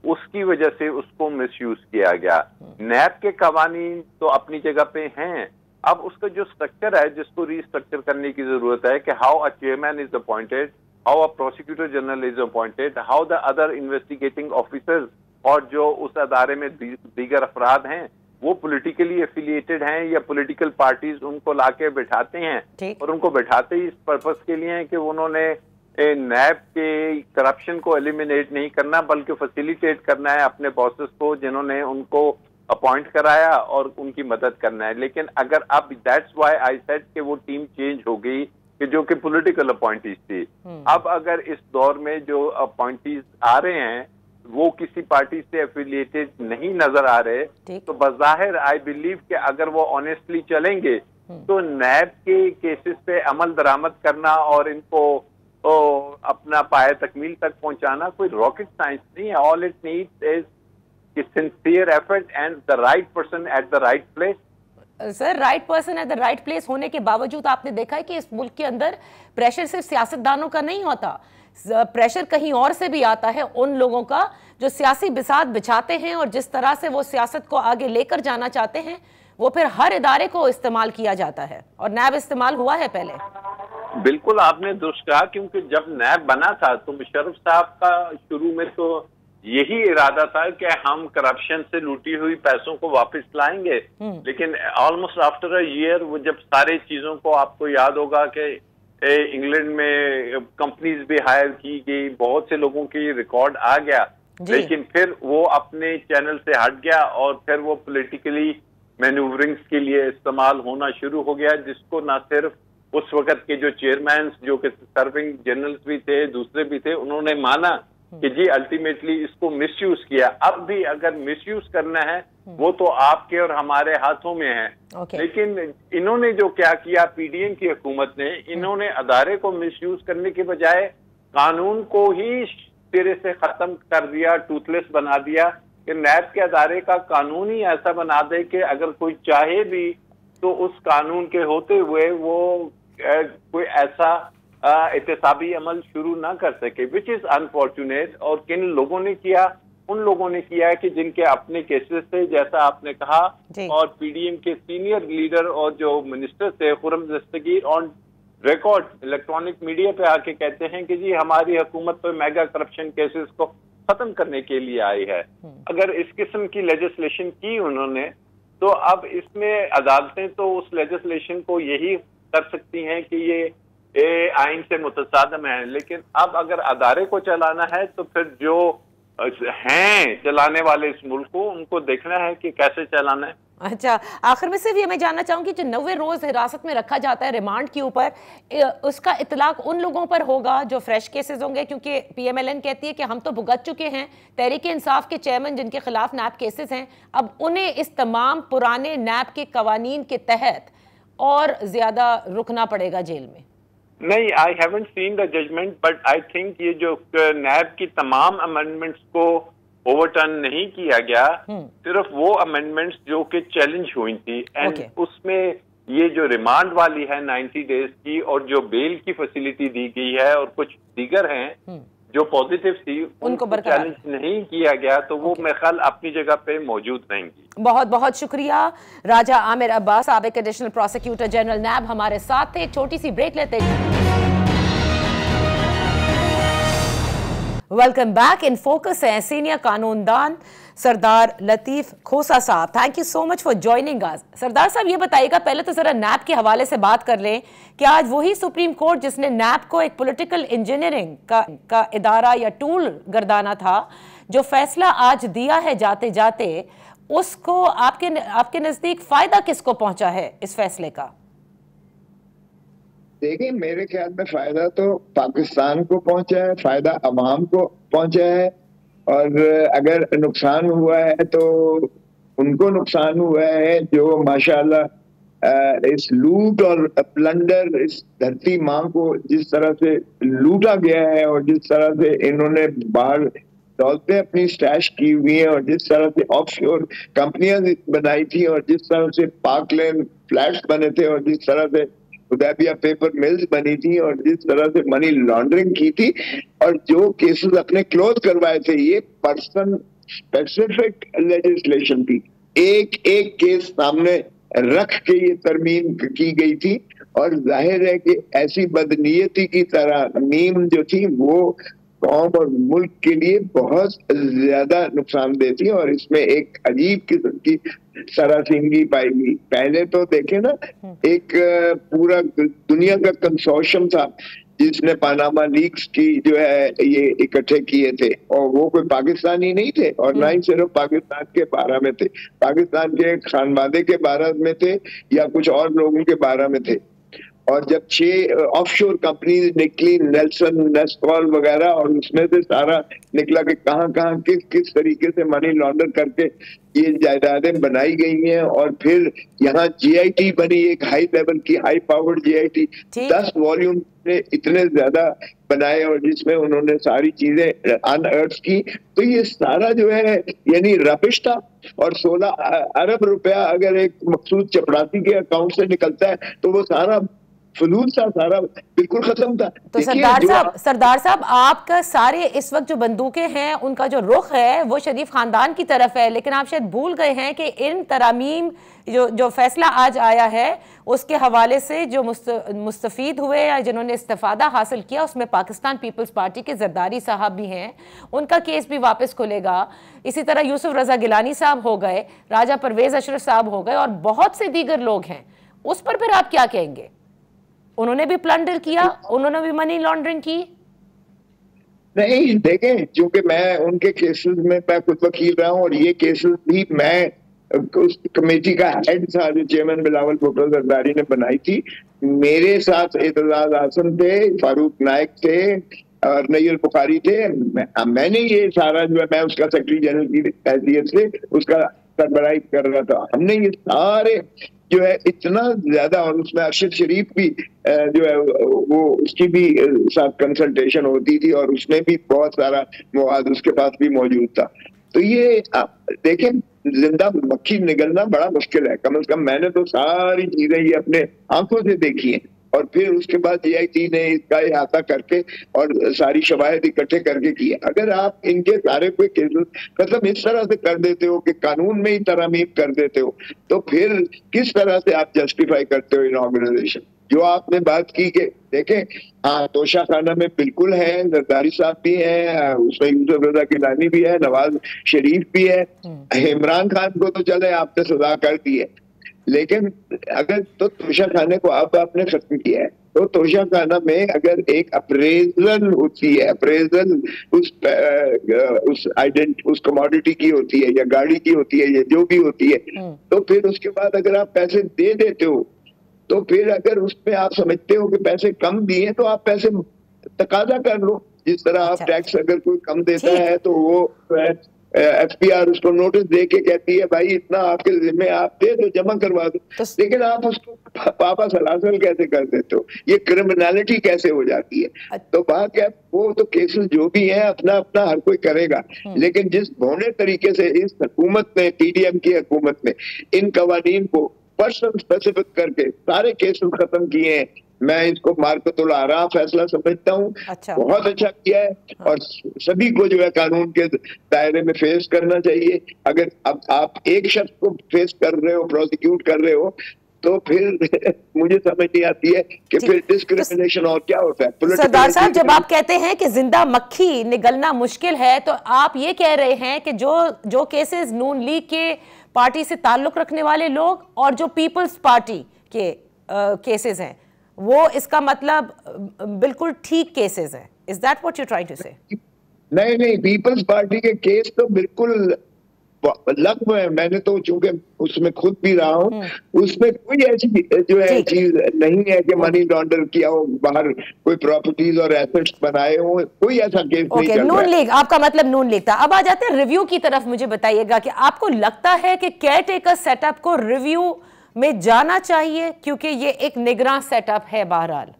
[SPEAKER 3] उसकी वजह से उसको मिसयूज किया गया? नैब के कवानीन तो अपनी जगह पे हैं, अब उसका जो स्ट्रक्चर है जिसको रिस्ट्रक्चर करने की जरूरत है कि how a chairman is appointed, how a prosecutor general is appointed, how the other investigating officers और जो उस अदारे में दीगर अफराद हैं वो पॉलिटिकली एफिलिएटेड हैं या पॉलिटिकल पार्टीज उनको लाके बैठाते हैं, और उनको बैठाते ही इस पर्पस के लिए हैं कि उन्होंने नैब के करप्शन को एलिमिनेट नहीं करना बल्कि फैसिलिटेट करना है अपने बॉसेस को जिन्होंने उनको अपॉइंट कराया और उनकी मदद करना है। लेकिन अगर अब दैट्स व्हाई आई सेड कि वो टीम चेंज हो गई कि जो कि पॉलिटिकल अपॉइंटीज थी। अब अगर इस दौर में जो अपॉइंटीज आ रहे हैं वो किसी पार्टी से एफिलिएटेड नहीं नजर आ रहे, तो बज़ाहिर आई बिलीव कि अगर वो ऑनेस्टली चलेंगे तो नैब के केसेस पे अमल दरामद करना और इनको अपना पाया तकमील तक पहुंचाना कोई रॉकेट साइंस नहीं है। All it needs is sincere effort and the right person at the right place.
[SPEAKER 1] Sir, right person at the right place होने के बावजूद आपने देखा है कि इस मुल्क के अंदर प्रेशर सिर्फ सियासतदानों का नहीं होता, प्रेशर कहीं और से भी आता है उन लोगों का जो सियासी बिसात बिछाते हैं और जिस तरह से वो सियासत को आगे लेकर जाना चाहते हैं, वो फिर हर इदारे को इस्तेमाल किया जाता है और नैब इस्तेमाल हुआ है पहले।
[SPEAKER 3] बिल्कुल आपने दुरुस्त कहा, क्योंकि जब नैब बना था तो मुशर्रफ साहब का शुरू में तो यही इरादा था कि हम करप्शन से लूटी हुई पैसों को वापस लाएंगे, लेकिन ऑलमोस्ट आफ्टर अ ईयर वो जब सारे चीजों को, आपको याद होगा कि इंग्लैंड में कंपनीज भी हायर की गई, बहुत से लोगों की रिकॉर्ड आ गया, लेकिन फिर वो अपने चैनल से हट गया और फिर वो पॉलिटिकली मैन्यूवरिंग्स के लिए इस्तेमाल होना शुरू हो गया, जिसको ना सिर्फ उस वक्त के जो चेयरमैन जो कि सर्विंग जनरल्स भी थे, दूसरे भी थे, उन्होंने माना कि जी अल्टीमेटली इसको मिसयूज किया। अब भी अगर मिसयूज करना है वो तो आपके और हमारे हाथों में है। लेकिन इन्होंने जो क्या किया, पीडीएम की हुकूमत ने, इन्होंने अदारे को मिसयूज करने के बजाय कानून को ही सिरे से खत्म कर दिया, टूथलेस बना दिया कि नैब के अदारे का कानून ही ऐसा बना दे कि अगर कोई चाहे भी तो उस कानून के होते हुए वो कोई ऐसा एहतसाबी अमल शुरू ना कर सके, विच इज अनफॉर्चुनेट। और किन लोगों ने किया? उन लोगों ने किया कि जिनके अपने केसेस थे, जैसा आपने कहा, और पीडीएम के सीनियर लीडर और जो मिनिस्टर थे खुर्रम दस्तगीर ऑन रिकॉर्ड इलेक्ट्रॉनिक मीडिया पे आके कहते हैं कि जी हमारी हुकूमत तो मेगा करप्शन केसेस को खत्म करने के लिए आई है। अगर इस किस्म की लेजिस्लेशन की उन्होंने, तो अब इसमें अदालतें तो उस लेजिस्लेशन को यही कर सकती हैं कि ये आइन से मुतसादम है, लेकिन अब अगर अदारे को चलाना है तो फिर जो हैं चलाने वाले इस मुल्क को, उनको देखना है कि कैसे चलाना है।
[SPEAKER 1] अच्छा, आखिर में सिर्फ ये मैं जानना चाहूंगी, जो 90 रोज हिरासत में रखा जाता है रिमांड के ऊपर, उसका इतलाक उन लोगों पर होगा जो फ्रेश केसेस होंगे? क्योंकि पीएमएलएन कहती है कि हम तो भुगत चुके हैं, तहरीक इंसाफ के चेयरमैन जिनके खिलाफ नैब केसेस हैं, अब उन्हें इस तमाम पुराने नैब के कवानीन के तहत और ज्यादा रुकना पड़ेगा जेल में।
[SPEAKER 3] नहीं, I haven't seen the judgement, but I think ये जो नैब की तमाम अमेंडमेंट्स को ओवरटर्न नहीं किया गया, सिर्फ वो अमेंडमेंट्स जो कि चैलेंज हुई थी, एंड उसमें ये जो रिमांड वाली है 90 डेज की, और जो बेल की फैसिलिटी दी गई है, और कुछ दीगर हैं जो पॉजिटिव थी, उनको चैलेंज नहीं किया गया, तो वो मेरे ख्याल अपनी जगह पे मौजूद रहेंगी।
[SPEAKER 1] बहुत बहुत शुक्रिया राजा आमिर अब्बास, साबिक एडिशनल प्रोसिक्यूटर जनरल नैब, हमारे साथ थे। एक छोटी सी ब्रेक लेते हैं। Welcome back. इन फोकस है सीनियर कानूनदान सरदार लतीफ खोसा साहब। Thank you so much for joining us. Sardar साहब, ये बताइएगा, पहले तो जरा नैब के हवाले से बात कर लें कि आज वही सुप्रीम कोर्ट जिसने नैब को एक पॉलिटिकल इंजीनियरिंग का इदारा या टूल गर्दाना था, जो फैसला आज दिया है जाते जाते, उसको आपके नजदीक फायदा किसको पहुंचा है इस फैसले का?
[SPEAKER 4] देखिए, मेरे ख्याल में फायदा तो पाकिस्तान को पहुंचा है, फायदा अवाम को पहुंचा है, और अगर नुकसान हुआ है तो उनको नुकसान हुआ है जो माशाल्लाह इस लूट और प्लंडर, इस धरती माँ को जिस तरह से लूटा गया है, और जिस तरह से इन्होंने बाहर दौलतें अपनी स्टैश की हुई है, और जिस तरह से ऑफशोर कंपनियां बनाई थी, और जिस तरह से पार्कलैंड फ्लैट्स बने थे, और जिस तरह से हुदैबिया पेपर मिल्स बनी थी, और जिस तरह से मनी लॉन्ड्रिंग की थी, और जो केसेस अपने क्लोज करवाए थे, ये पर्सन स्पेसिफिक लेजिस्लेशन थी, एक एक केस सामने रख के ये तरमीम की गई थी। और जाहिर है कि ऐसी बदनीयती की तरमीम जो थी वो कौम और मुल्क के लिए बहुत ज्यादा नुकसानदेह थी, और इसमें एक अजीब किस्म की सरासिंगी पाई गई। पहले तो देखे ना, एक पूरा दुनिया का कंसोर्शियम था जिसने पानामा लीक्स की जो है ये इकट्ठे किए थे, और वो कोई पाकिस्तानी नहीं थे, और ना ही सिर्फ पाकिस्तान के बारे में थे, पाकिस्तान के खानवादे के बारे में थे या कुछ और लोगों के बारे में थे। और जब 6 ऑफशोर कंपनीज निकली, नेल्सन, नेस्कॉल वगैरह, और उसमें से सारा निकला कि कहाँ कहाँ किस तरीके से मनी लॉन्डर करके ये जायदादें बनाई गई हैं। और फिर यहाँ जीआईटी बनी, एक हाई लेवल की हाई पावर्ड जीआईटी, 10 वॉल्यूम ने इतने ज्यादा बनाए, और जिसमें उन्होंने सारी चीजें अनअर्थ की। तो ये सारा जो है यानी रबिश था। और 16 अरब रुपया अगर एक मखसूस चपरासी के अकाउंट से निकलता है तो वो सारा फजूल सा सारा बिल्कुल खत्म था।
[SPEAKER 1] तो सरदार साहब आपका सारे इस वक्त जो बंदूकें हैं उनका जो रुख है वो शरीफ खानदान की तरफ है, लेकिन आप शायद भूल गए हैं कि इन तरामीम जो फैसला आज आया है उसके हवाले से जो मुस्तफीद हुए या जिन्होंने इस्तेफादा हासिल किया उसमें पाकिस्तान पीपल्स पार्टी के जरदारी साहब भी हैं, उनका केस भी वापस खुलेगा। इसी तरह यूसुफ रजा गिलानी साहब हो गए, राजा परवेज अशरफ साहब हो गए और बहुत से दीगर लोग हैं। उस पर फिर आप क्या कहेंगे? उन्होंने भी प्लंडर किया, उन्होंने भी मनी लॉन्ड्रिंग की।
[SPEAKER 4] नहीं देखें, क्योंकि मैं उनके केसेस में मैं खुद वकील रहा हूं और ये केसेस भी मैं उस कमेटी का हेड था जो चेयरमैन बिलावल भुट्टो जरदारी ने बनाई थी। मेरे साथ एतजाज आसम थे, फारूक नायक थे और नैयर बुखारी थे। मैंने ये सारा जो है, मैं उसका सेक्रेटरी जनरल की हैसियत से उसका सरबराही कर रहा था। हमने ये सारे जो है इतना ज्यादा, और उसमें अरशद शरीफ भी जो है वो उसकी भी साथ कंसल्टेशन होती थी और उसमें भी बहुत सारा मवाद उसके पास भी मौजूद था। तो ये देखें, जिंदा मक्खी निगलना बड़ा मुश्किल है। कम से कम मैंने तो सारी चीजें ये अपने आंखों से देखी हैं और फिर उसके बाद DIT ने इसका अहाता करके और सारी शवाहिद इकट्ठे करके किए। अगर आप इनके सारे कोई केसेस मतलब इस तरह से कर देते हो कि कानून में ही तरमीम कर देते हो, तो फिर किस तरह से आप जस्टिफाई करते हो इनॉग्रेशन? जो आपने बात की कि देखें, हाँ तोशा खाना में बिल्कुल है, जरदारी साहब भी है, उसमें यूसुफ रजा गिलानी भी है, नवाज शरीफ भी है। इमरान खान को तो चले आपने सजा कर दी है, लेकिन अगर तो तोशा खाने को अब आपने खत्म किया है, तो तोशा खाना में अगर एक अप्रेजल होती है, अप्रेजल उस कमोडिटी की होती है या गाड़ी की होती है या जो भी होती है, तो फिर उसके बाद अगर आप पैसे दे देते हो, तो फिर अगर उसमें आप समझते हो कि पैसे कम दिए तो आप पैसे तकाजा कर लो। जिस तरह आप टैक्स अगर कोई कम देता है तो वो FPR उसको नोटिस दे के कहती है भाई इतना आपके जिम्मे आप दे तो जमा करवा दो, लेकिन आप उसको पापा सलासल कैसे कर देते हो? ये क्रिमिनलिटी कैसे हो जाती है? तो बात क्या, वो तो केसेस जो भी हैं अपना अपना हर कोई करेगा, लेकिन जिस भौने तरीके से इस हुकूमत ने, TDM की हुकूमत ने इन कवानीन को पर्सन स्पेसिफिक करके सारे केसेस खत्म किए हैं, मैं इसको मार्कतुल आरा फैसला समझता हूँ। बहुत अच्छा किया है और सभी को जो है कानून के दायरे में फेस करना चाहिए। अगर अब आप एक शख्स को फेस कर रहे हो, प्रोसिक्यूट कर रहे हो, तो फिर मुझे समझ नहीं आती है कि फिर डिस्क्रिमिनेशन और क्या होता है।
[SPEAKER 1] सरदार साहब, जब आप कहते हैं कि जिंदा मक्खी निगलना मुश्किल है, तो आप ये कह रहे हैं कि जो केसेस नून लीग के पार्टी से ताल्लुक रखने वाले लोग और जो पीपल्स पार्टी के केसेस हैं, वो इसका मतलब बिल्कुल ठीक केसेस हैं। Is that what you trying to say?
[SPEAKER 4] नहीं, पीपल्स पार्टी के केस तो बिल्कुल लगभग है। मैंने तो चूंकि उसमें खुद भी रहा हूँ, उसमें कोई ऐसी जो है चीज नहीं है कि मनी लॉन्डर किया हो, बाहर कोई प्रॉपर्टीज और एसेट्स बनाए हो, कोई ऐसा केस नहीं चल रहा है।
[SPEAKER 1] नून लीग, आपका मतलब नून लीग था। अब आ जाते हैं रिव्यू की तरफ। मुझे बताइएगा कि आपको लगता है कि केयर टेकर सेटअप को रिव्यू में जाना चाहिए, क्योंकि ये एक निगरान सेटअप है। बहरहाल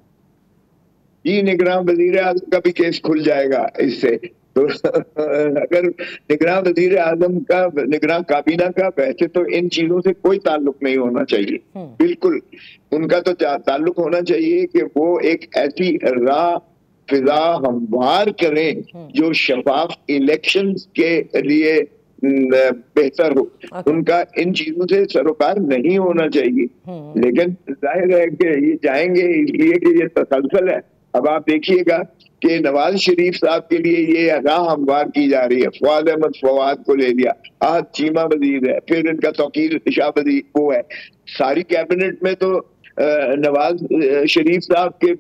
[SPEAKER 4] जी, निगरान वजीर आजम का भी केस खुल जाएगा इससे। तो अगर निगरान वजीर आजम का, निगरान काबीना का, वैसे तो इन चीजों से कोई ताल्लुक नहीं होना चाहिए, बिल्कुल। उनका तो ताल्लुक होना चाहिए कि वो एक ऐसी राह फिजा हमवार करें जो शफाफ इलेक्शंस के लिए बेहतर हो। उनका इन चीजों से सरोकार नहीं होना चाहिए, लेकिन जाहिर है कि ये जाएंगे इसलिए कि ये तसलसल है। अब आप देखिएगा कि नवाज शरीफ साहब के लिए ये राह हमवार की जा रही है। फवाद अहमद फवाद को ले लिया, आज चीमा वजीर है, फिर इनका तौकीर शाह वजीर वो है। सारी कैबिनेट में तो नवाज शरीफ साहब के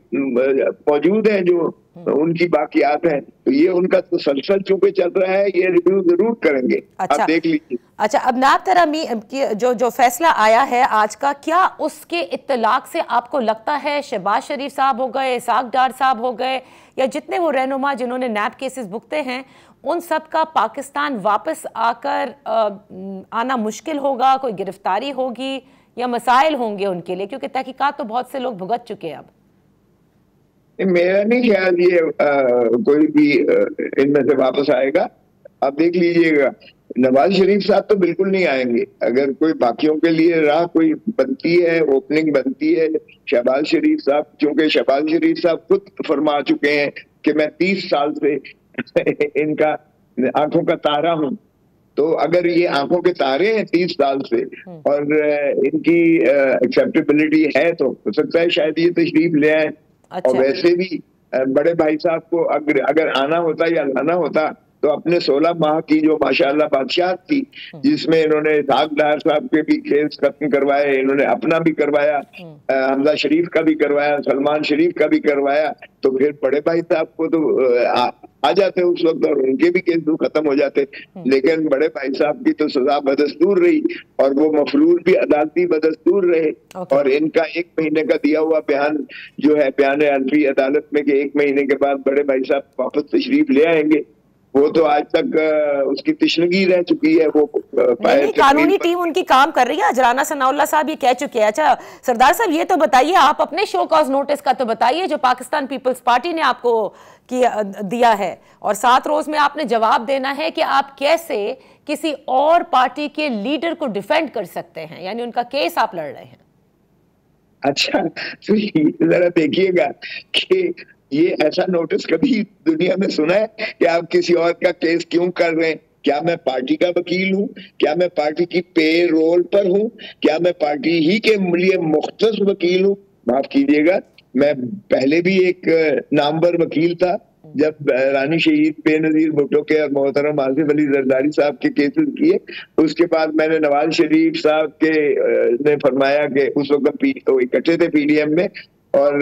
[SPEAKER 4] मौजूद हैं जो उनकी बाकियात हैं, तो ये उनका तसलसल चूंकि चल रहा है, ये रिव्यू जरूर करेंगे।
[SPEAKER 1] अच्छा,
[SPEAKER 4] आप देख लीजिए।
[SPEAKER 1] अच्छा, अब नायब तरामीम जो फैसला आया है आज का, क्या उसके इत्तलाक से आपको लगता है शहबाज शरीफ साहब हो गए, इसाक डार साहब हो गए, या जितने वो रहनुमा जिन्होंने नैब केसेस भुगते हैं, उन सब का पाकिस्तान वापस आकर आना मुश्किल होगा? कोई गिरफ्तारी होगी या मसाइल होंगे उनके लिए, क्योंकि तहकीकात तो बहुत से लोग भुगत चुके हैं? अब
[SPEAKER 4] मेरा नहीं ख्याल ये कोई भी इनमें से वापस आएगा। आप देख लीजिएगा, नवाज शरीफ साहब तो बिल्कुल नहीं आएंगे। अगर कोई बाकियों के लिए राह कोई बनती है, ओपनिंग बनती है, शहबाज शरीफ साहब, क्योंकि शहबाज शरीफ साहब खुद फरमा चुके हैं कि मैं 30 साल से इनका आंखों का तारा हूं, तो अगर ये आंखों के तारे हैं 30 साल से और इनकी एक्सेप्टेबिलिटी है, तो हो सकता है शायद ये तशरीफ ले आए।
[SPEAKER 1] अच्छा।
[SPEAKER 4] और वैसे भी बड़े भाई साहब को अगर आना होता या लाना होता तो अपने 16 माह की जो माशाल्लाह बादशाहत थी, जिसमें इन्होंने इसाक डार साहब के भी केस खत्म करवाए, इन्होंने अपना भी करवाया, हमजा शरीफ का भी करवाया, सलमान शरीफ का भी करवाया, तो फिर बड़े भाई साहब को तो आ जाते उस वक्त और उनके भी केस तो खत्म हो जाते। लेकिन बड़े भाई साहब की तो सजा बदस्तूर रही और वो मफलूल भी अदालती बदस्तूर रहे। और इनका 1 महीने का दिया हुआ बयान जो है, बयान अलफी अदालत में कि 1 महीने के बाद बड़े भाई साहब वापस तशरीफ ले आएंगे, वो तो आज तक उसकी तिश्नगी रह चुकी है। वो
[SPEAKER 1] कानूनी टीम उनकी काम कर रही है। अजराना सनाउल्लाह साहब ये कह चुके हैं। अच्छा सरदार साहब, ये तो बताइए, आप अपने शो कॉज नोटिस का तो बताइए जो पाकिस्तान पीपल्स पार्टी ने आपको दिया है, और 7 रोज में आपने जवाब देना है कि आप कैसे किसी और पार्टी के लीडर को डिफेंड कर सकते हैं, यानी उनका केस आप लड़ रहे हैं।
[SPEAKER 4] अच्छा, तो जरा देखिएगा कि ये ऐसा नोटिस कभी दुनिया में सुना है कि आप किसी और का केस क्यों कर रहे हैं? क्या मैं पार्टी का वकील हूं? क्या मैं पार्टी की पे रोल पर हूं? क्या मैं पार्टी ही के लिए मुख्तस वकील हूं? माफ कीजिएगा, मैं पहले भी एक नामवर वकील था जब रानी शहीद बेनजीर भुट्टो के और मोहतरम आसिफ अली जरदारी साहब के केसेस किए। उसके बाद मैंने नवाज शरीफ साहब के ने फरमाया कि उस वक्त इकट्ठे थे पीडीएम में, और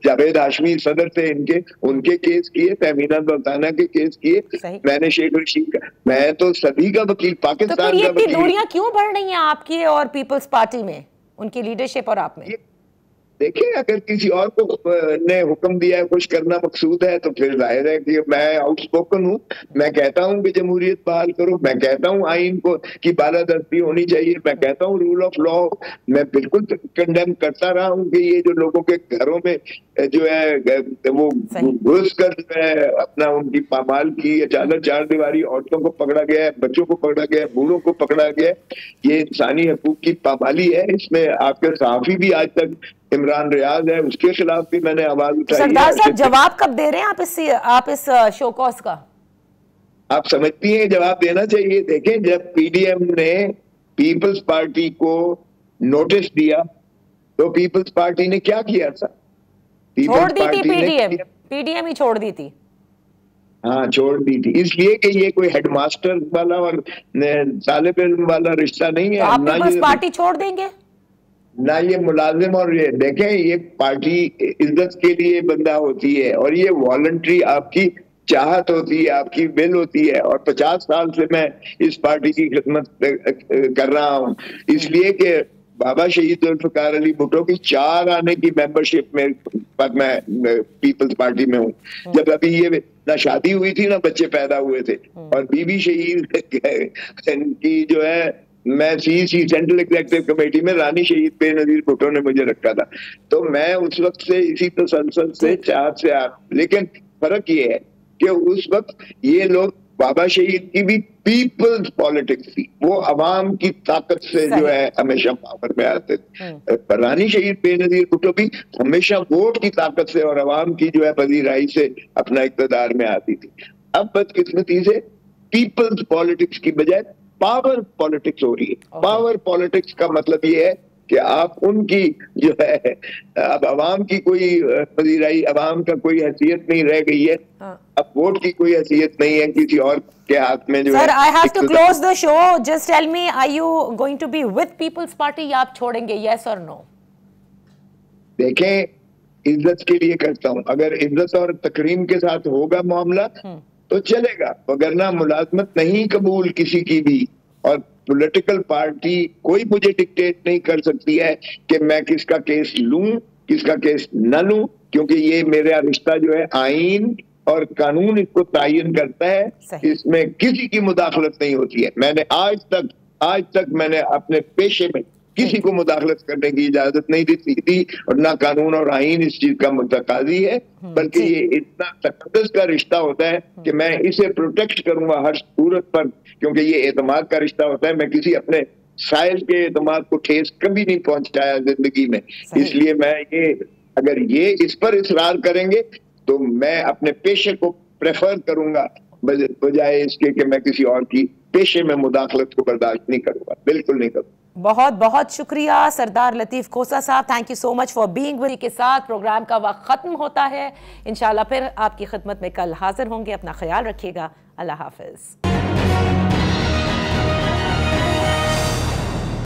[SPEAKER 4] जावेद हाशमी सदर थे इनके, उनके केस किए, तहमीना सुल्ताना के केस किए, मैंने शेख रशीद का, मैं तो सभी का वकील, पाकिस्तान
[SPEAKER 1] तो
[SPEAKER 4] का वकील।
[SPEAKER 1] दूरियां क्यों बढ़ रही हैं आपकी और पीपल्स पार्टी में, उनकी लीडरशिप और आप में?
[SPEAKER 4] देखिए, अगर किसी और को ने हुक्म दिया है, कुछ करना मकसूद है, तो फिर जाहिर है कि मैं आउटस्पोकन हूँ। मैं कहता हूँ कि जमहूरियत बहाल करो, मैं कहता हूँ आइन को की बालादस्ती होनी चाहिए, मैं कहता हूँ रूल ऑफ लॉ। मैं बिल्कुल कंडेम करता रहा हूँ कि ये जो लोगों के घरों में जो है वो घुस कर जो है अपना उनकी पामाल की चादर चार दीवारी, औरतों को पकड़ा गया है, बच्चों को पकड़ा गया है, बूढ़ों को पकड़ा गया है, ये इंसानी हकूक की पामाली है। इसमें आपके सहाफी भी आज तक इमरान रियाज है, उसके खिलाफ भी मैंने आवाज उठाई।
[SPEAKER 1] सरदार साहब, जवाब कब दे रहे हैं आप इस शो कॉज का?
[SPEAKER 4] आप समझती हैं जवाब देना चाहिए। देखें, जब पीडीएम ने पीपल्स पार्टी को नोटिस दिया तो पीपल्स पार्टी ने क्या किया था?
[SPEAKER 1] छोड़ दी थी पीडीएम ही छोड़ दी थी।
[SPEAKER 4] हाँ, छोड़ दी थी, इसलिए कि ये कोई हेडमास्टर वाला और तालिब इल्म वाला रिश्ता नहीं है।
[SPEAKER 1] आप पीपल्स पार्टी छोड़ देंगे
[SPEAKER 4] ना, ये मुलाजिम। और ये देखें, ये पार्टी इज्जत के लिए बंदा होती है और ये वॉलंटरी आपकी चाहत होती है, आपकी विल होती है। और 50 साल से मैं इस पार्टी की खिदमत कर रहा हूँ, इसलिए कि बाबा शहीद जुल्फिकार अली भुट्टो की 4 आने की मेंबरशिप में पर मैं पीपल्स पार्टी में हूँ। जब अभी ये ना शादी हुई थी ना बच्चे पैदा हुए थे, और बीबी शहीद की जो है, मैं सीईसी सेंट्रल एग्जीक्यूटिव कमेटी में रानी शहीद बेनजीर भुट्टो ने मुझे रखा था, तो मैं उस वक्त से इसी तसलसल से चाहत से आ। लेकिन फर्क ये है कि उस वक्त ये लोग, बाबा शहीद की भी पीपल्स पॉलिटिक्स थी, वो अवाम की ताकत से जो है हमेशा पावर में आते थे। रानी शहीद बेनजीर भुट्टो भी हमेशा वोट की ताकत से और अवाम की जो है पजीराई से अपना इक़्तिदार में आती थी। अब बदकिस्मती से पीपल्स पॉलिटिक्स की बजाय पावर पॉलिटिक्स हो रही है। पावर पॉलिटिक्स का मतलब ये है कि आप उनकी जो है, अब अवाम की कोई पजीराई, अवाम का कोई हैसियत नहीं रह गई है। अब वोट की कोई हैसियत नहीं है किसी और के हाथ में जो है।
[SPEAKER 1] Sir, I have to close the show. Just tell me, are you going to be with peoples party या आप छोड़ेंगे, यस और नो?
[SPEAKER 4] देखें, इज्जत के लिए करता हूँ। अगर इज्जत और तकरीम के साथ होगा मामला तो चलेगा, वगरना मुलाजमत नहीं कबूल किसी की भी। और पॉलिटिकल पार्टी कोई मुझे डिक्टेट नहीं कर सकती है कि मैं किसका केस लूं, किसका केस न लूं, क्योंकि ये मेरा रिश्ता जो है आइन और कानून इसको तयन करता है। इसमें किसी की मुदाखलत नहीं होती है। मैंने आज तक मैंने अपने पेशे में किसी को मुदाखलत करने की इजाजत नहीं देती थी, और ना कानून और आईन इस चीज का मुतकादी है, बल्कि ये इतना तकद्दुस का रिश्ता होता है कि मैं इसे प्रोटेक्ट करूंगा हर सूरत पर, क्योंकि ये एतमाद का रिश्ता होता है। मैं किसी अपने साहिल के एतमाद को ठेस कभी नहीं पहुंचाया जिंदगी में, इसलिए मैं ये, अगर ये इस पर इसरार करेंगे तो मैं अपने पेशे को प्रेफर करूंगा बजाय इसके कि मैं किसी और की पेशे में मुदाखलत को बर्दाश्त नहीं करूंगा, बिल्कुल नहीं करूंगा।
[SPEAKER 1] बहुत बहुत शुक्रिया सरदार लतीफ खोसा साहब, thank you so much for being with. के साथ प्रोग्राम का वक्त खत्म होता है, इंशाल्लाह फिर आपकी खिदमत में कल हाजिर होंगे। अपना ख्याल रखिएगा, अल्लाह हाफिज।